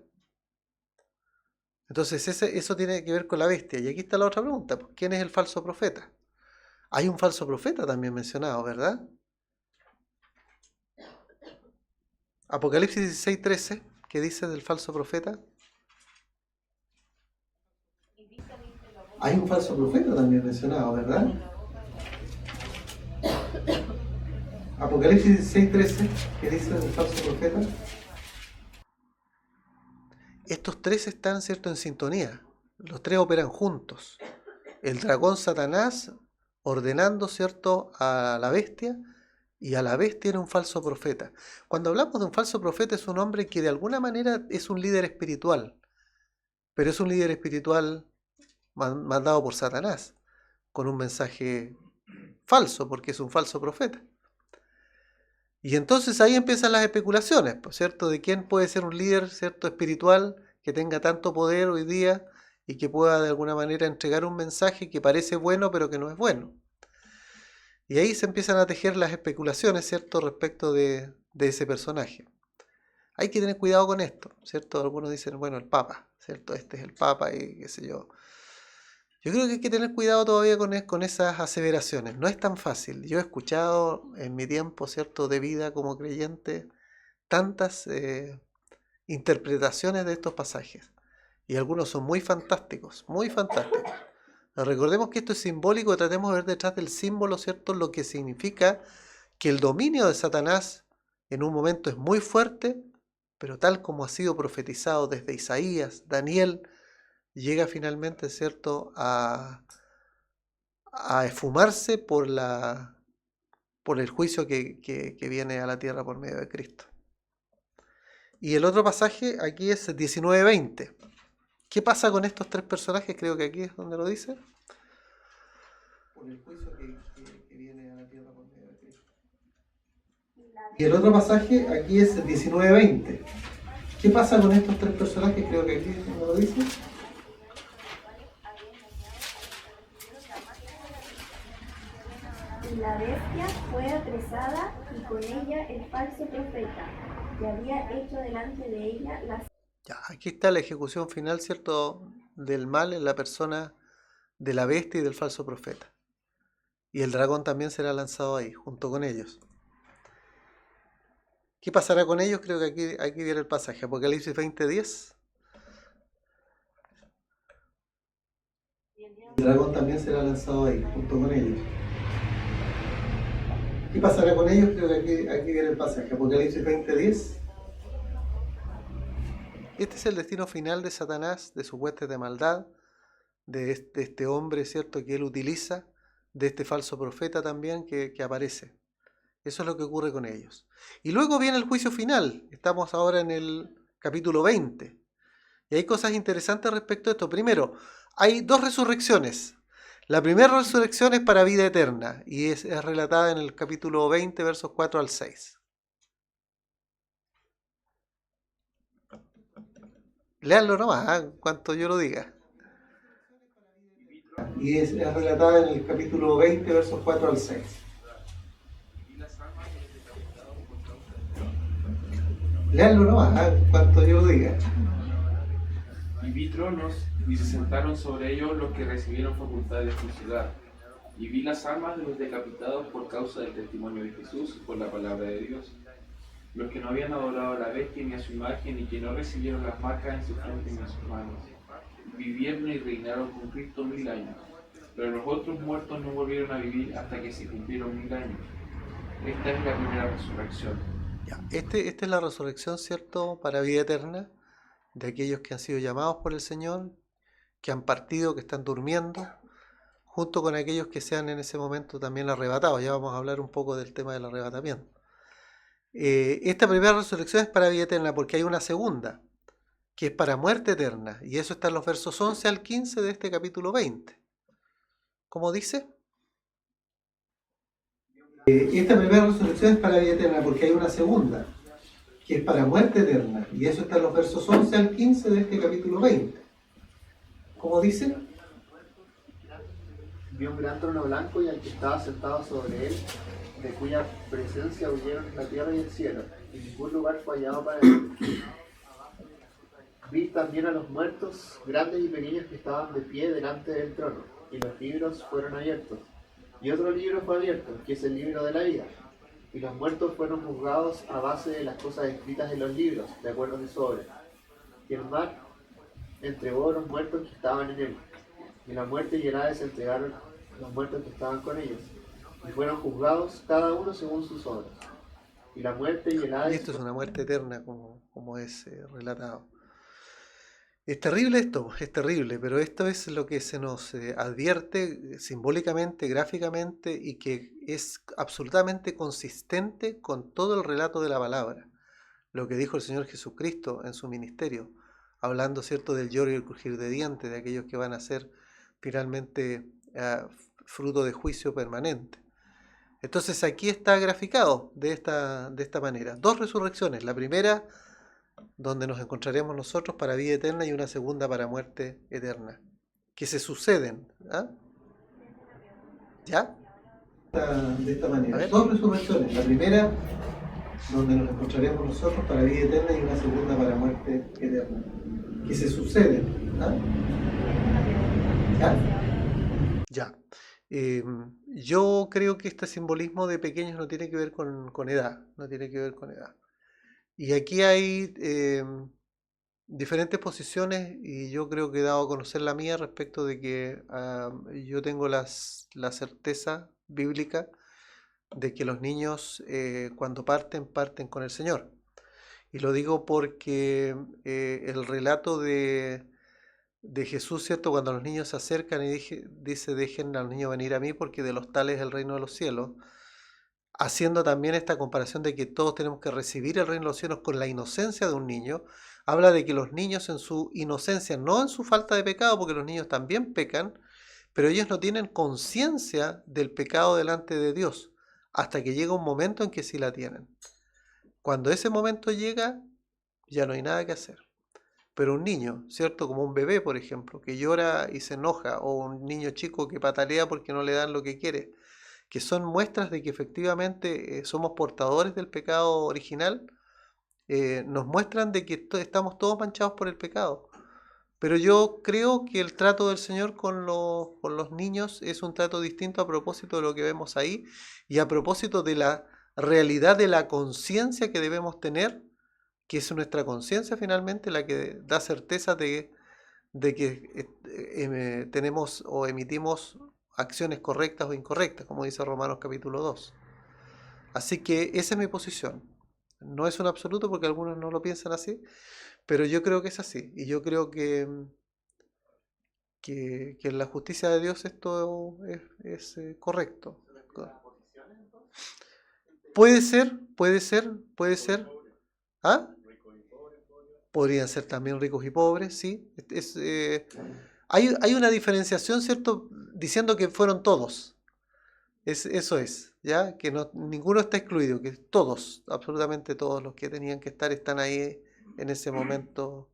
Entonces eso tiene que ver con la bestia. Y aquí está la otra pregunta, pues, ¿quién es el falso profeta? Hay un falso profeta también mencionado, ¿verdad? Apocalipsis 16:13, ¿qué dice del falso profeta? Hay un falso profeta también mencionado, ¿verdad? Apocalipsis 16:13, ¿qué dice del falso profeta? Estos tres están, ¿cierto?, en sintonía. Los tres operan juntos. El dragón Satanás ordenando, ¿cierto?, a la bestia, y a la bestia era un falso profeta. Cuando hablamos de un falso profeta es un hombre que de alguna manera es un líder espiritual, pero es un líder espiritual mandado por Satanás, con un mensaje falso, porque es un falso profeta. Y entonces ahí empiezan las especulaciones, ¿cierto?, de quién puede ser un líder, ¿cierto?, espiritual que tenga tanto poder hoy día y que pueda de alguna manera entregar un mensaje que parece bueno pero que no es bueno. Y ahí se empiezan a tejer las especulaciones, ¿cierto?, respecto de ese personaje. Hay que tener cuidado con esto, ¿cierto? Algunos dicen, bueno, el Papa, ¿cierto? Este es el Papa y qué sé yo. Yo creo que hay que tener cuidado todavía con esas aseveraciones. No es tan fácil. Yo he escuchado en mi tiempo, ¿cierto?, de vida como creyente, tantas interpretaciones de estos pasajes. Y algunos son muy fantásticos, muy fantásticos. Recordemos que esto es simbólico, tratemos de ver detrás del símbolo, ¿cierto?, lo que significa que el dominio de Satanás en un momento es muy fuerte, pero tal como ha sido profetizado desde Isaías, Daniel, llega finalmente, ¿cierto?, a esfumarse por el juicio que viene a la tierra por medio de Cristo. Y el otro pasaje aquí es 19:20. ¿Qué pasa con estos tres personajes? Creo que aquí es donde lo dice. Por el juicio que viene a la tierra por medio de Cristo. Y el otro pasaje aquí es 19:20. ¿Qué pasa con estos tres personajes? Creo que aquí es donde lo dice. La bestia fue apresada y con ella el falso profeta, que había hecho delante de ella las... Ya, aquí está la ejecución final, ¿cierto?, del mal en la persona de la bestia y del falso profeta. Y el dragón también será lanzado ahí, junto con ellos. ¿Qué pasará con ellos? Creo que aquí viene el pasaje. Apocalipsis 20:10. El dragón también será lanzado ahí, junto con ellos. ¿Qué pasará con ellos? Creo que aquí viene el pasaje. Apocalipsis 20:10. Este es el destino final de Satanás, de sus huestes de maldad, de este hombre, ¿cierto?, que él utiliza, de este falso profeta también que aparece. Eso es lo que ocurre con ellos. Y luego viene el juicio final. Estamos ahora en el capítulo 20. Y hay cosas interesantes respecto a esto. Primero, hay dos resurrecciones. La primera resurrección es para vida eterna y es relatada en el capítulo 20, versos 4 al 6. Leanlo nomás, cuanto yo lo diga. Y es relatada en el capítulo 20, versos 4 al 6. Leanlo nomás, cuanto yo lo diga. Y vi tronos, y se sentaron sobre ellos los que recibieron facultad de juzgar. Y vi las almas de los decapitados por causa del testimonio de Jesús, por la palabra de Dios. Los que no habían adorado a la bestia ni a su imagen, y que no recibieron las marcas en su frente ni en sus manos. Vivieron y reinaron con Cristo 1000 años. Pero los otros muertos no volvieron a vivir hasta que se cumplieron 1000 años. Esta es la primera resurrección. Ya, esta es la resurrección, ¿cierto?, para vida eterna, de aquellos que han sido llamados por el Señor, que han partido, que están durmiendo, junto con aquellos que sean en ese momento también arrebatados. Ya vamos a hablar un poco del tema del arrebatamiento. Esta primera resurrección es para vida eterna, porque hay una segunda, que es para muerte eterna, y eso está en los versos 11 al 15 de este capítulo 20. ¿Cómo dice? Esta primera resurrección es para vida eterna, porque hay una segunda, que es para muerte eterna, y eso está en los versos 11 al 15 de este capítulo 20. ¿Cómo dice? vi un gran trono blanco y al que estaba sentado sobre él, de cuya presencia huyeron la tierra y el cielo, y ningún lugar fue hallado para él. Vi también a los muertos, grandes y pequeños, que estaban de pie delante del trono, y los libros fueron abiertos. Y otro libro fue abierto, que es el libro de la vida. Y los muertos fueron juzgados a base de las cosas escritas en los libros, de acuerdo a su obra. Y el mar entregó a los muertos que estaban en él. Y la muerte y el Hades entregaron los muertos que estaban con ellos. Y fueron juzgados cada uno según sus obras. Y la muerte y el Y Hades... esto es una muerte eterna, como es relatado. Es terrible esto, es terrible, pero esto es lo que se nos advierte simbólicamente, gráficamente, y que es absolutamente consistente con todo el relato de la palabra. Lo que dijo el Señor Jesucristo en su ministerio, hablando, ¿cierto?, del lloro y el crujir de dientes, de aquellos que van a ser finalmente fruto de juicio permanente. Entonces aquí está graficado de esta manera. 2 resurrecciones. La primera, donde nos encontraremos nosotros para vida eterna, y una segunda para muerte eterna, que se suceden. ¿Ah? ¿Ya? De esta manera. 2 resurrecciones. La primera, donde nos encontraremos nosotros para vida eterna, y una segunda para muerte eterna, que se suceden. ¿Ah? ¿Ya? Yo creo que este simbolismo de pequeños no tiene que ver con edad, no tiene que ver con edad. Y aquí hay diferentes posiciones, y yo creo que he dado a conocer la mía respecto de que yo tengo la certeza bíblica de que los niños cuando parten con el Señor. Y lo digo porque el relato de Jesús, ¿cierto?, cuando los niños se acercan y dice, dejen a los niños venir a mí, porque de los tales es el reino de los cielos, haciendo también esta comparación de que todos tenemos que recibir el reino de los cielos con la inocencia de un niño, habla de que los niños en su inocencia, no en su falta de pecado, porque los niños también pecan, pero ellos no tienen conciencia del pecado delante de Dios, hasta que llega un momento en que sí la tienen. Cuando ese momento llega, ya no hay nada que hacer. Pero un niño, ¿cierto?, como un bebé, por ejemplo, que llora y se enoja, o un niño chico que patalea porque no le dan lo que quiere, que son muestras de que efectivamente somos portadores del pecado original, nos muestran de que estamos todos manchados por el pecado. Pero yo creo que el trato del Señor con los niños es un trato distinto a propósito de lo que vemos ahí, y a propósito de la realidad de la conciencia que debemos tener, que es nuestra conciencia finalmente la que da certeza de que tenemos o emitimos acciones correctas o incorrectas, como dice Romanos capítulo 2. Así que esa es mi posición. No es un absoluto, porque algunos no lo piensan así, pero yo creo que es así. Y yo creo que en la justicia de Dios esto es correcto. Puede ser. ¿Ah? Podrían ser también ricos y pobres, sí. Hay una diferenciación, ¿cierto?, diciendo que fueron todos. Eso es, ¿ya? Que ninguno está excluido, que todos, absolutamente todos los que tenían que estar están ahí en ese momento,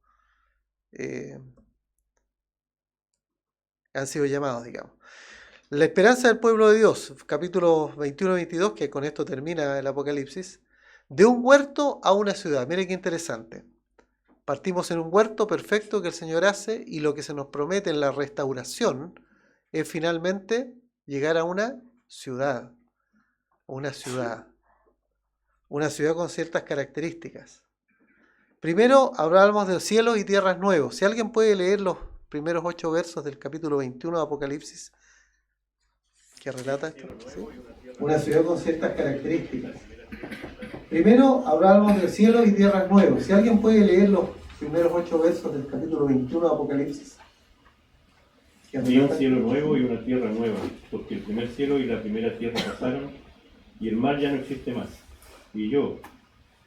han sido llamados, digamos. La esperanza del pueblo de Dios, capítulos 21-22, que con esto termina el Apocalipsis. De un huerto a una ciudad. Mire qué interesante. Partimos en un huerto perfecto que el Señor hace, y lo que se nos promete en la restauración es finalmente llegar a una ciudad. Una ciudad con ciertas características. Primero hablábamos de cielos y tierras nuevos. Si alguien puede leer los primeros 8 versos del capítulo 21 de Apocalipsis, que relata esto. ¿Sí? Una ciudad con ciertas características. Primero hablábamos de cielos y tierras nuevos. Si alguien puede leer los primeros 8 versos del capítulo 21 de Apocalipsis. Vi un cielo nuevo y una tierra nueva, porque el primer cielo y la primera tierra pasaron, y el mar ya no existe más. Y yo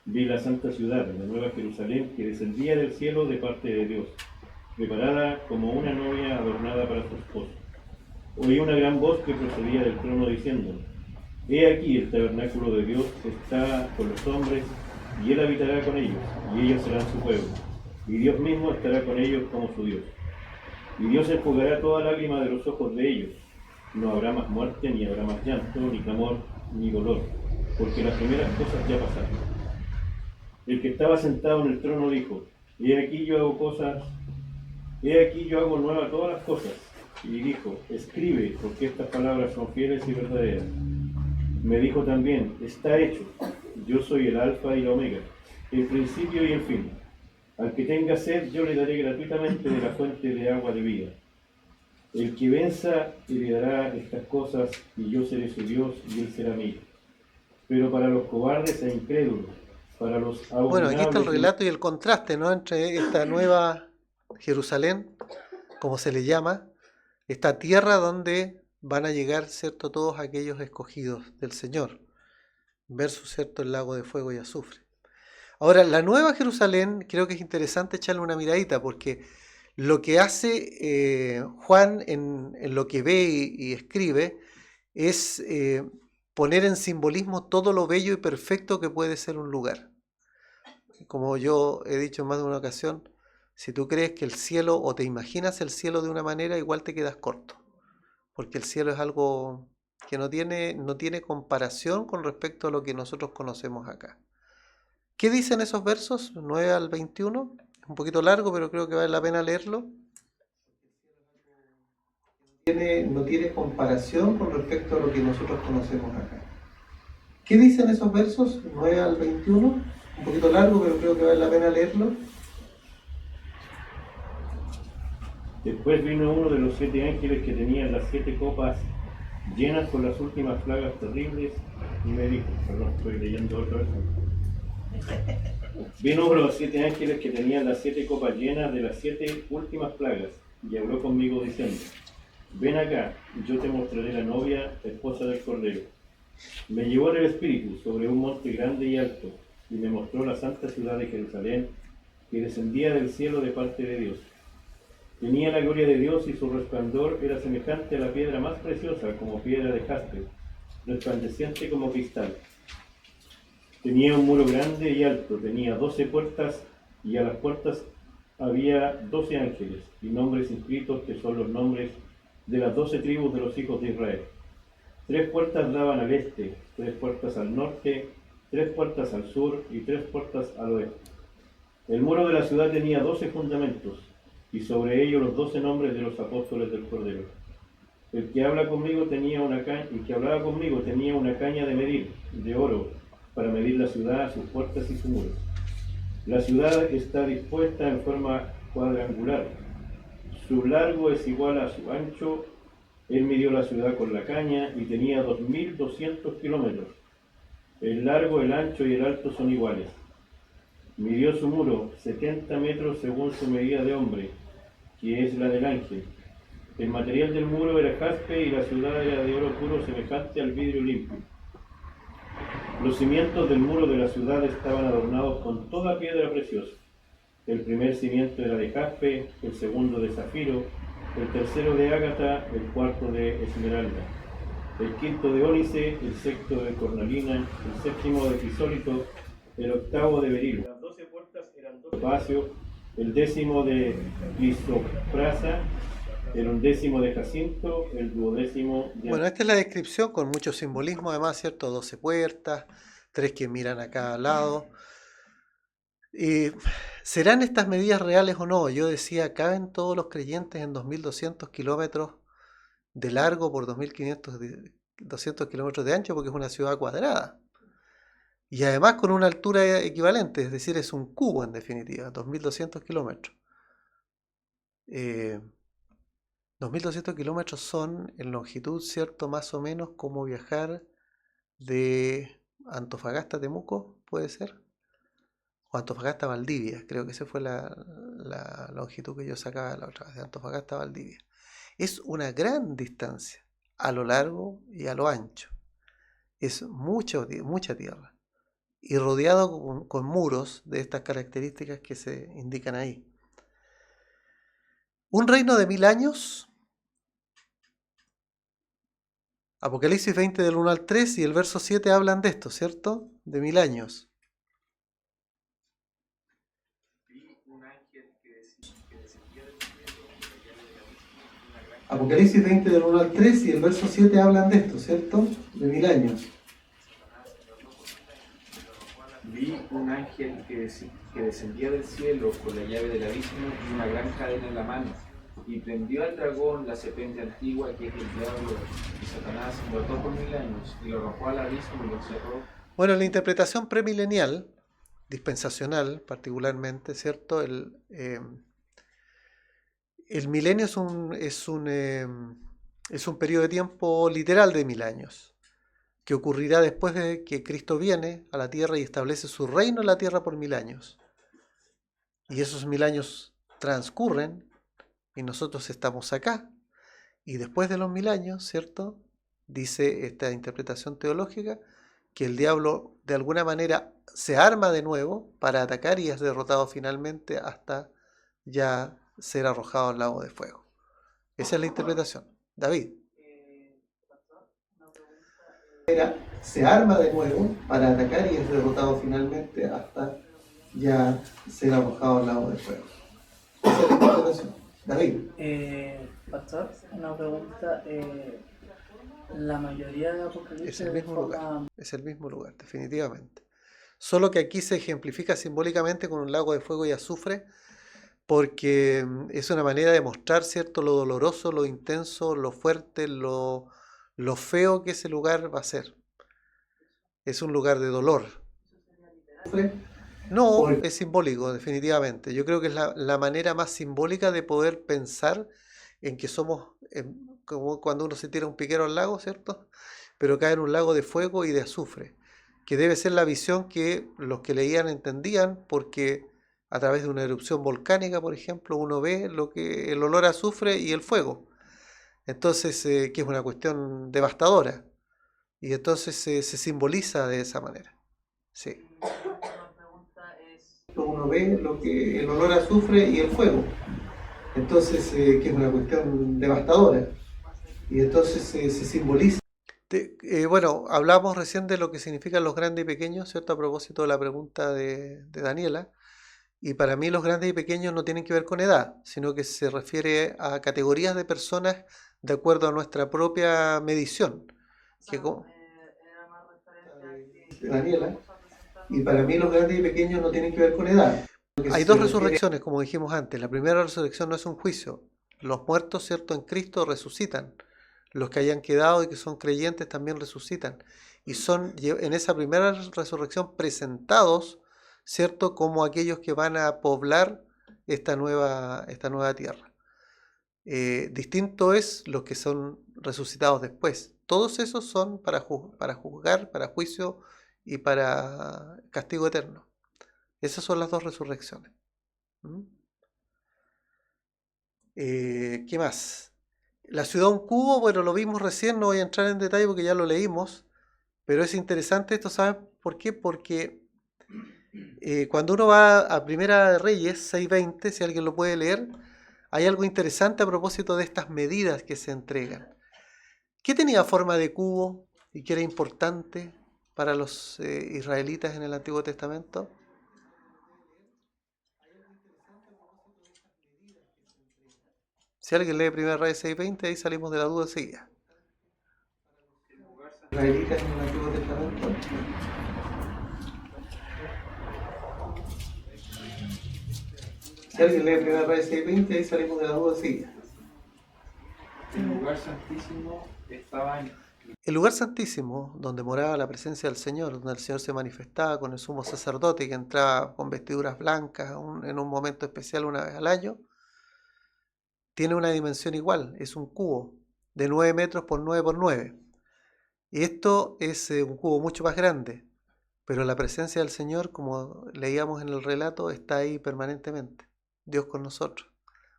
vi la santa ciudad, la nueva Jerusalén, que descendía del cielo de parte de Dios, preparada como una novia adornada para su esposo. Oí una gran voz que procedía del trono diciendo: He aquí el tabernáculo de Dios está con los hombres, y Él habitará con ellos, y ellos serán su pueblo, y Dios mismo estará con ellos como su Dios. Y Dios enjugará toda lágrima de los ojos de ellos, No habrá más muerte, ni habrá más llanto, ni clamor, ni dolor, porque las primeras cosas ya pasaron. El que estaba sentado en el trono dijo: He aquí yo hago nuevas todas las cosas. Y dijo: Escribe, porque estas palabras son fieles y verdaderas. Me dijo también: Está hecho. Yo soy el Alfa y la Omega, el principio y el fin. Al que tenga sed, yo le daré gratuitamente de la fuente de agua de vida. El que venza heredará estas cosas, y yo seré su Dios, y él será mío. Pero para los cobardes e incrédulos, para los Bueno, aquí está el abominables, relato y el contraste, ¿no?, entre esta nueva Jerusalén, como se le llama, esta tierra donde van a llegar, ¿cierto?, todos aquellos escogidos del Señor, versus, ¿cierto?, el lago de fuego y azufre. Ahora, la nueva Jerusalén, creo que es interesante echarle una miradita, porque lo que hace Juan en lo que ve y escribe es poner en simbolismo todo lo bello y perfecto que puede ser un lugar. Como yo he dicho en más de una ocasión, si tú crees que el cielo o te imaginas el cielo de una manera, igual te quedas corto, porque el cielo es algo que no tiene comparación con respecto a lo que nosotros conocemos acá. ¿Qué dicen esos versos 9 al 21? Es un poquito largo, pero creo que vale la pena leerlo. No tiene comparación con respecto a lo que nosotros conocemos acá. ¿Qué dicen esos versos 9 al 21? Un poquito largo, pero creo que vale la pena leerlo. Después vino uno de los 7 ángeles que tenían las 7 copas llenas con las últimas plagas terribles, y me dijo, perdón, estoy leyendo otra vez. Vino uno de los 7 ángeles que tenían las 7 copas llenas de las 7 últimas plagas, y habló conmigo diciendo: Ven acá, yo te mostraré la novia, la esposa del Cordero. Me llevó en el espíritu sobre un monte grande y alto, y me mostró la santa ciudad de Jerusalén, que descendía del cielo de parte de Dios. Tenía la gloria de Dios, y su resplandor era semejante a la piedra más preciosa, como piedra de jaspe, resplandeciente como cristal. Tenía un muro grande y alto, tenía 12 puertas, y a las puertas había 12 ángeles, y nombres inscritos que son los nombres de las 12 tribus de los hijos de Israel. 3 puertas daban al este, 3 puertas al norte, 3 puertas al sur y 3 puertas al oeste. El muro de la ciudad tenía 12 fundamentos, y sobre ellos los 12 nombres de los apóstoles del Cordero. El que hablaba conmigo tenía una caña de medir, de oro, para medir la ciudad, sus puertas y su muro. La ciudad está dispuesta en forma cuadrangular. Su largo es igual a su ancho. Él midió la ciudad con la caña y tenía 2.200 kilómetros. El largo, el ancho y el alto son iguales. Midió su muro 70 metros según su medida de hombre, que es la del ángel. El material del muro era jaspe y la ciudad era de oro puro semejante al vidrio limpio. Los cimientos del muro de la ciudad estaban adornados con toda piedra preciosa. El primer cimiento era de jaspe, el segundo de zafiro, el tercero de ágata, el cuarto de esmeralda, el quinto de ónice, el sexto de cornalina, el séptimo de crisólito, el octavo de berilo. Las 12 puertas eran 2 topacio, el 10º de crisoprasa, el 11º de jacinto, el 12º de... Bueno, esta es la descripción con mucho simbolismo, además, ¿cierto? 12 puertas, 3 que miran a cada lado. ¿Serán estas medidas reales o no? Yo decía, ¿caben todos los creyentes en 2.200 kilómetros de largo por 2.200 kilómetros de ancho? Porque es una ciudad cuadrada. Y además con una altura equivalente, es decir, es un cubo en definitiva, 2.200 kilómetros. 2.200 kilómetros son en longitud, ¿cierto? Más o menos como viajar de Antofagasta a Temuco, ¿puede ser? O Antofagasta a Valdivia, creo que esa fue la longitud que yo sacaba la otra vez, de Antofagasta a Valdivia. Es una gran distancia, a lo largo y a lo ancho. Es mucha tierra. Y rodeado con muros de estas características que se indican ahí. Un reino de 1000 años. Apocalipsis 20 del 1 al 3 y el verso 7 hablan de esto, ¿cierto? De 1000 años. Vi un ángel que descendía del cielo con la llave de la una gran Apocalipsis 20 del 1 al 3 y el verso 7 hablan de esto, ¿cierto? De 1000 años. Vi un ángel que descendía del cielo con la llave del abismo y una gran cadena en la mano, y prendió al dragón, la serpiente antigua, que es el diablo y Satanás, y lo ató por 1000 años, y lo arrojó al abismo y lo cerró. Bueno, la interpretación premilenial, dispensacional particularmente, ¿cierto? El milenio es un periodo de tiempo literal de 1000 años, que ocurrirá después de que Cristo viene a la tierra y establece su reino en la tierra por 1000 años. Y esos 1000 años transcurren y nosotros estamos acá. Y después de los 1000 años, ¿cierto? Dice esta interpretación teológica que el diablo de alguna manera se arma de nuevo para atacar y es derrotado finalmente hasta ya ser arrojado al lago de fuego. Esa es la interpretación. David. Se arma de nuevo para atacar y es derrotado finalmente hasta ya ser arrojado al lago de fuego. Esa es la interpretación. David. Pastor, una pregunta. La mayoría de Apocalipsis Es el mismo lugar. Es el mismo lugar, definitivamente. Solo que aquí se ejemplifica simbólicamente con un lago de fuego y azufre, porque es una manera de mostrar, ¿cierto?, lo doloroso, lo intenso, lo fuerte, lo feo que ese lugar va a ser. Es un lugar de dolor. No, es simbólico, definitivamente. Yo creo que es la manera más simbólica de poder pensar en que somos, como cuando uno se tira un piquero al lago, ¿cierto? Pero cae en un lago de fuego y de azufre, que debe ser la visión que los que leían entendían, porque a través de una erupción volcánica, por ejemplo, uno ve el olor a azufre y el fuego. Entonces, que es una cuestión devastadora. Y entonces se simboliza de esa manera. Sí. Uno ve el olor a azufre y el fuego. Entonces, que es una cuestión devastadora. Y entonces se simboliza. Bueno, hablamos recién de lo que significan los grandes y pequeños, ¿cierto? A propósito de la pregunta de Daniela. Y para mí los grandes y pequeños no tienen que ver con edad, sino que se refiere a categorías de personas de acuerdo a nuestra propia medición. Daniela. Y para mí los grandes y pequeños no tienen que ver con edad. Hay dos resurrecciones, como dijimos antes. La primera resurrección no es un juicio. Los muertos, ¿cierto?, en Cristo resucitan. Los que hayan quedado y que son creyentes también resucitan. Y son en esa primera resurrección presentados, ¿cierto?, como aquellos que van a poblar esta nueva tierra. Distinto es los que son resucitados después. Todos esos son para juzgar, para juicio y para castigo eterno. Esas son las dos resurrecciones. ¿Qué más? La ciudad un cubo, bueno, lo vimos recién, no voy a entrar en detalle porque ya lo leímos, pero es interesante esto, ¿saben por qué? Porque cuando uno va a Primera de Reyes 6:20, si alguien lo puede leer, hay algo interesante a propósito de estas medidas que se entregan. ¿Qué tenía forma de cubo y qué era importante para los israelitas en el Antiguo Testamento? Si alguien lee Primera Reyes 6:20, ahí salimos de la duda enseguida. Israelitas en el Antiguo Testamento. Si alguien lee Primera Reyes 6:20, ahí salimos de la duda enseguida. El lugar santísimo estaba en... El lugar santísimo, donde moraba la presencia del Señor, donde el Señor se manifestaba con el sumo sacerdote que entraba con vestiduras blancas en un momento especial una vez al año, tiene una dimensión igual, es un cubo de 9 metros por 9 por 9. Y esto es un cubo mucho más grande, pero la presencia del Señor, como leíamos en el relato, está ahí permanentemente. Dios con nosotros,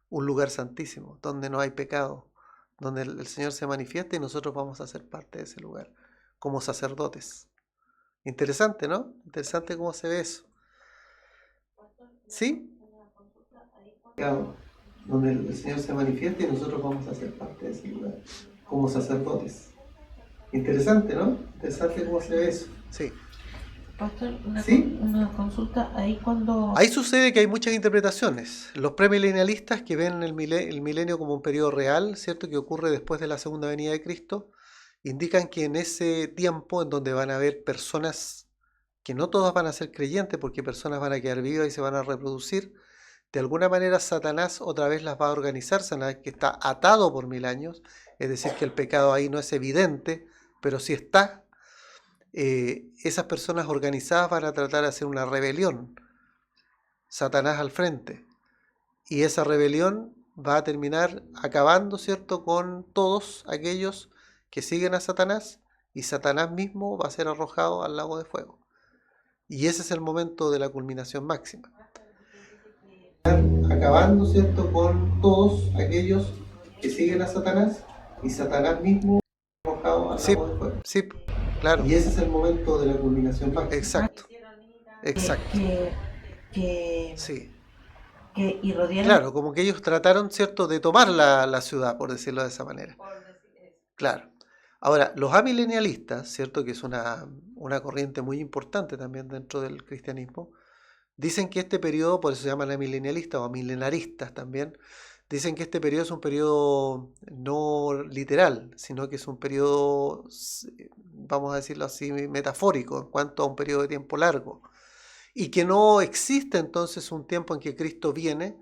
un lugar santísimo, donde no hay pecado, donde el Señor se manifiesta y nosotros vamos a ser parte de ese lugar, como sacerdotes. Interesante, ¿no? Interesante cómo se ve eso. ¿Sí? Donde el Señor se manifiesta y nosotros vamos a ser parte de ese lugar, como sacerdotes. Interesante, ¿no? Interesante cómo se ve eso. Sí. Pastor, ¿Sí? una consulta ahí cuando... Ahí sucede que hay muchas interpretaciones. Los premilenialistas que ven el milenio como un periodo real, ¿cierto? Que ocurre después de la segunda venida de Cristo, indican que en ese tiempo en donde van a haber personas, que no todas van a ser creyentes, porque personas van a quedar vivas y se van a reproducir, de alguna manera Satanás otra vez las va a organizar, Satanás que está atado por 1000 años, es decir, que el pecado ahí no es evidente, pero sí está. Esas personas organizadas van a tratar de hacer una rebelión, Satanás al frente, y esa rebelión va a terminar acabando, ¿cierto?, con todos aquellos que siguen a Satanás, y Satanás mismo va a ser arrojado al lago de fuego. Y ese es el momento de la culminación máxima. Acabando, ¿cierto?, con todos aquellos que siguen a Satanás, y Satanás mismo arrojado al lago de fuego. Sí, claro. Y ese es el momento de la culminación máxima. Exacto. Exacto. Sí. Y rodearon... Claro, como que ellos trataron, ¿cierto?, de tomar la ciudad, por decirlo de esa manera. Claro. Ahora, los amilenialistas, ¿cierto?, que es una corriente muy importante también dentro del cristianismo, dicen que este periodo, por eso se llaman amilenialistas o amilenaristas también, dicen que este periodo es un periodo no literal, sino que es un periodo, vamos a decirlo así, metafórico, en cuanto a un periodo de tiempo largo. Y que no existe entonces un tiempo en que Cristo viene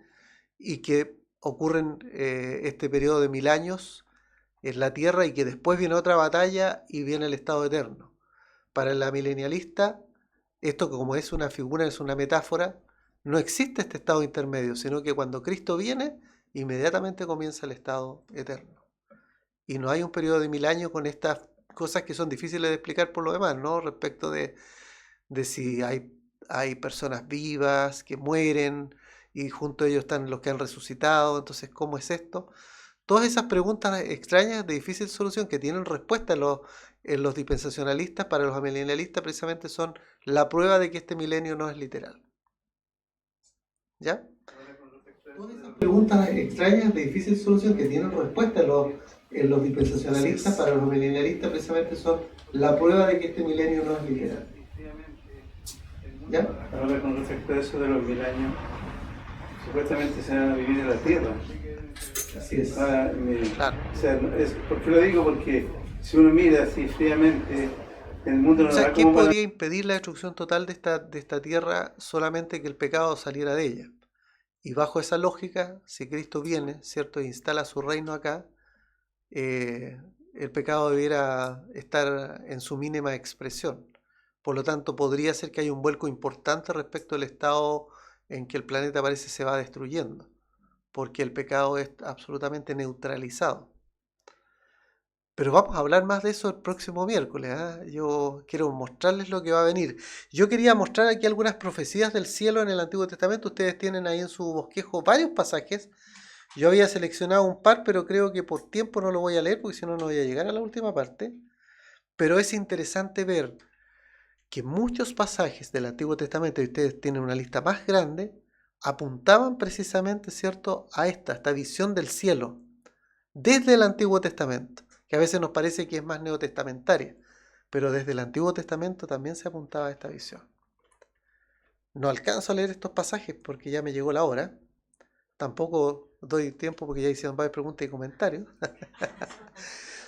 y que ocurren este periodo de 1000 años en la tierra y que después viene otra batalla y viene el estado eterno. Para el amilenialista, esto como es una figura, es una metáfora, no existe este estado intermedio, sino que cuando Cristo viene, inmediatamente comienza el estado eterno. Y no hay un periodo de 1000 años con estas cosas que son difíciles de explicar por lo demás, ¿no? Respecto de si hay personas vivas que mueren y junto a ellos están los que han resucitado, entonces ¿cómo es esto? Todas esas preguntas extrañas de difícil solución que tienen respuesta en los dispensacionalistas, para los amilenialistas precisamente son la prueba de que este milenio no es literal. ¿Ya? Todas esas preguntas extrañas de difícil solución que tienen respuesta en los dispensacionalistas, para los amilenialistas precisamente son la prueba de que este milenio no es literal. ¿Ya? Ahora, con respecto a eso de los 1000 años, supuestamente se van a vivir en la tierra. Así es. Claro. O sea, ¿por qué lo digo? Porque si uno mira así fríamente, el mundo no va ¿qué como podría impedir la destrucción total de esta tierra? Solamente que el pecado saliera de ella. Y bajo esa lógica, si Cristo viene, ¿cierto?, e instala su reino acá, el pecado debiera estar en su mínima expresión. Por lo tanto, podría ser que haya un vuelco importante respecto al estado en que el planeta parece se va destruyendo, porque el pecado es absolutamente neutralizado. Pero vamos a hablar más de eso el próximo miércoles, ¿eh? Yo quiero mostrarles lo que va a venir. Yo quería mostrar aquí algunas profecías del cielo en el Antiguo Testamento. Ustedes tienen ahí en su bosquejo varios pasajes. Yo había seleccionado un par, pero creo que por tiempo no lo voy a leer, porque si no, no voy a llegar a la última parte. Pero es interesante ver que muchos pasajes del Antiguo Testamento, y ustedes tienen una lista más grande, apuntaban precisamente, ¿cierto?, a esta visión del cielo desde el Antiguo Testamento, que a veces nos parece que es más neotestamentaria, pero desde el Antiguo Testamento también se apuntaba a esta visión. No alcanzo a leer estos pasajes porque ya me llegó la hora, tampoco doy tiempo porque ya hicieron varias preguntas y comentarios.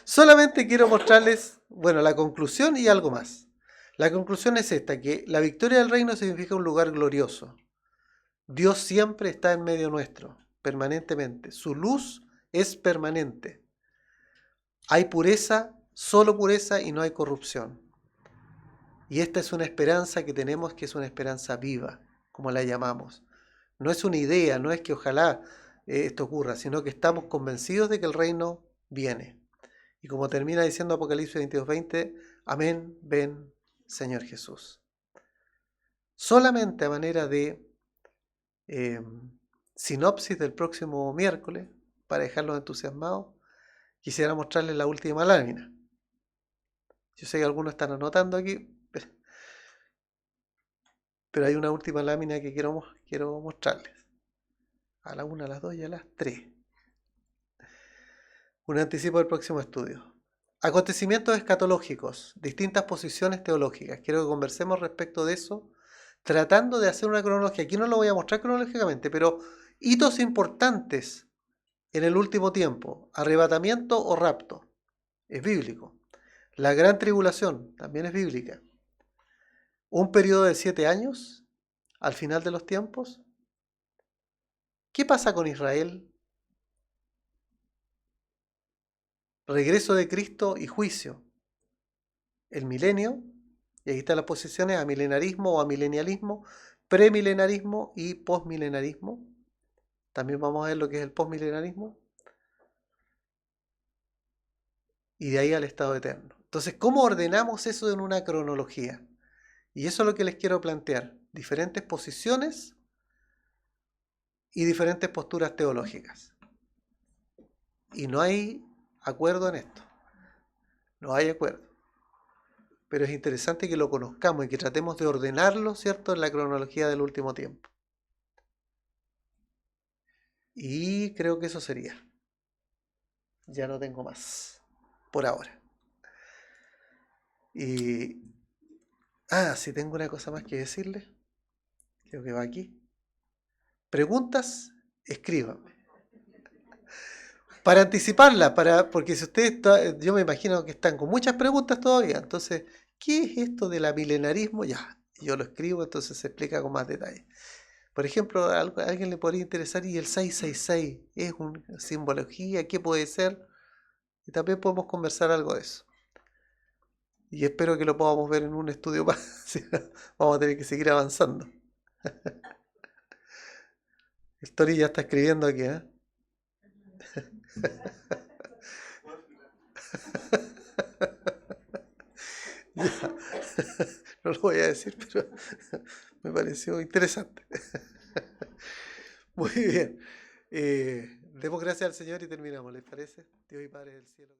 Solamente quiero mostrarles, bueno, la conclusión y algo más. La conclusión es esta, que la victoria del reino significa un lugar glorioso. Dios siempre está en medio nuestro, permanentemente. Su luz es permanente. Hay pureza, solo pureza, y no hay corrupción. Y esta es una esperanza que tenemos, que es una esperanza viva, como la llamamos. No es una idea, no es que ojalá esto ocurra, sino que estamos convencidos de que el reino viene. Y como termina diciendo Apocalipsis 22:20, amén, ven, Señor Jesús. Solamente a manera de sinopsis del próximo miércoles, para dejarlos entusiasmados, quisiera mostrarles la última lámina. Yo sé que algunos están anotando aquí, pero hay una última lámina que quiero mostrarles. A la 1, a las 2 y a las 3. Un anticipo del próximo estudio. Acontecimientos escatológicos, distintas posiciones teológicas. Quiero que conversemos respecto de eso, tratando de hacer una cronología. Aquí no lo voy a mostrar cronológicamente, pero hitos importantes en el último tiempo. Arrebatamiento o rapto, es bíblico. La gran tribulación, también es bíblica. Un periodo de 7 años, al final de los tiempos. ¿Qué pasa con Israel? Regreso de Cristo y juicio. El milenio, y ahí están las posiciones: amilenarismo o amilenialismo, premilenarismo y postmilenarismo. También vamos a ver lo que es el postmilenarismo. Y de ahí al estado eterno. Entonces, ¿cómo ordenamos eso en una cronología? Y eso es lo que les quiero plantear. Diferentes posiciones y diferentes posturas teológicas. Y no hay acuerdo en esto. No hay acuerdo. Pero es interesante que lo conozcamos y que tratemos de ordenarlo, ¿cierto?, en la cronología del último tiempo. Y creo que eso sería. Ya no tengo más por ahora. Y sí, tengo una cosa más que decirles. Creo que va aquí. Preguntas, escríbanme. Para anticiparla, porque si ustedes, yo me imagino que están con muchas preguntas todavía. Entonces, ¿qué es esto del amilenarismo? Ya, yo lo escribo, entonces se explica con más detalle. Por ejemplo, a alguien le podría interesar, ¿y el 666 es una simbología? ¿Qué puede ser? Y también podemos conversar algo de eso. Y espero que lo podamos ver en un estudio más. Vamos a tener que seguir avanzando. El Tori ya está escribiendo aquí, ¿eh? Ya. No lo voy a decir, pero me pareció interesante. Muy bien. Demos gracias al Señor y terminamos, ¿les parece? Dios y Padre del cielo.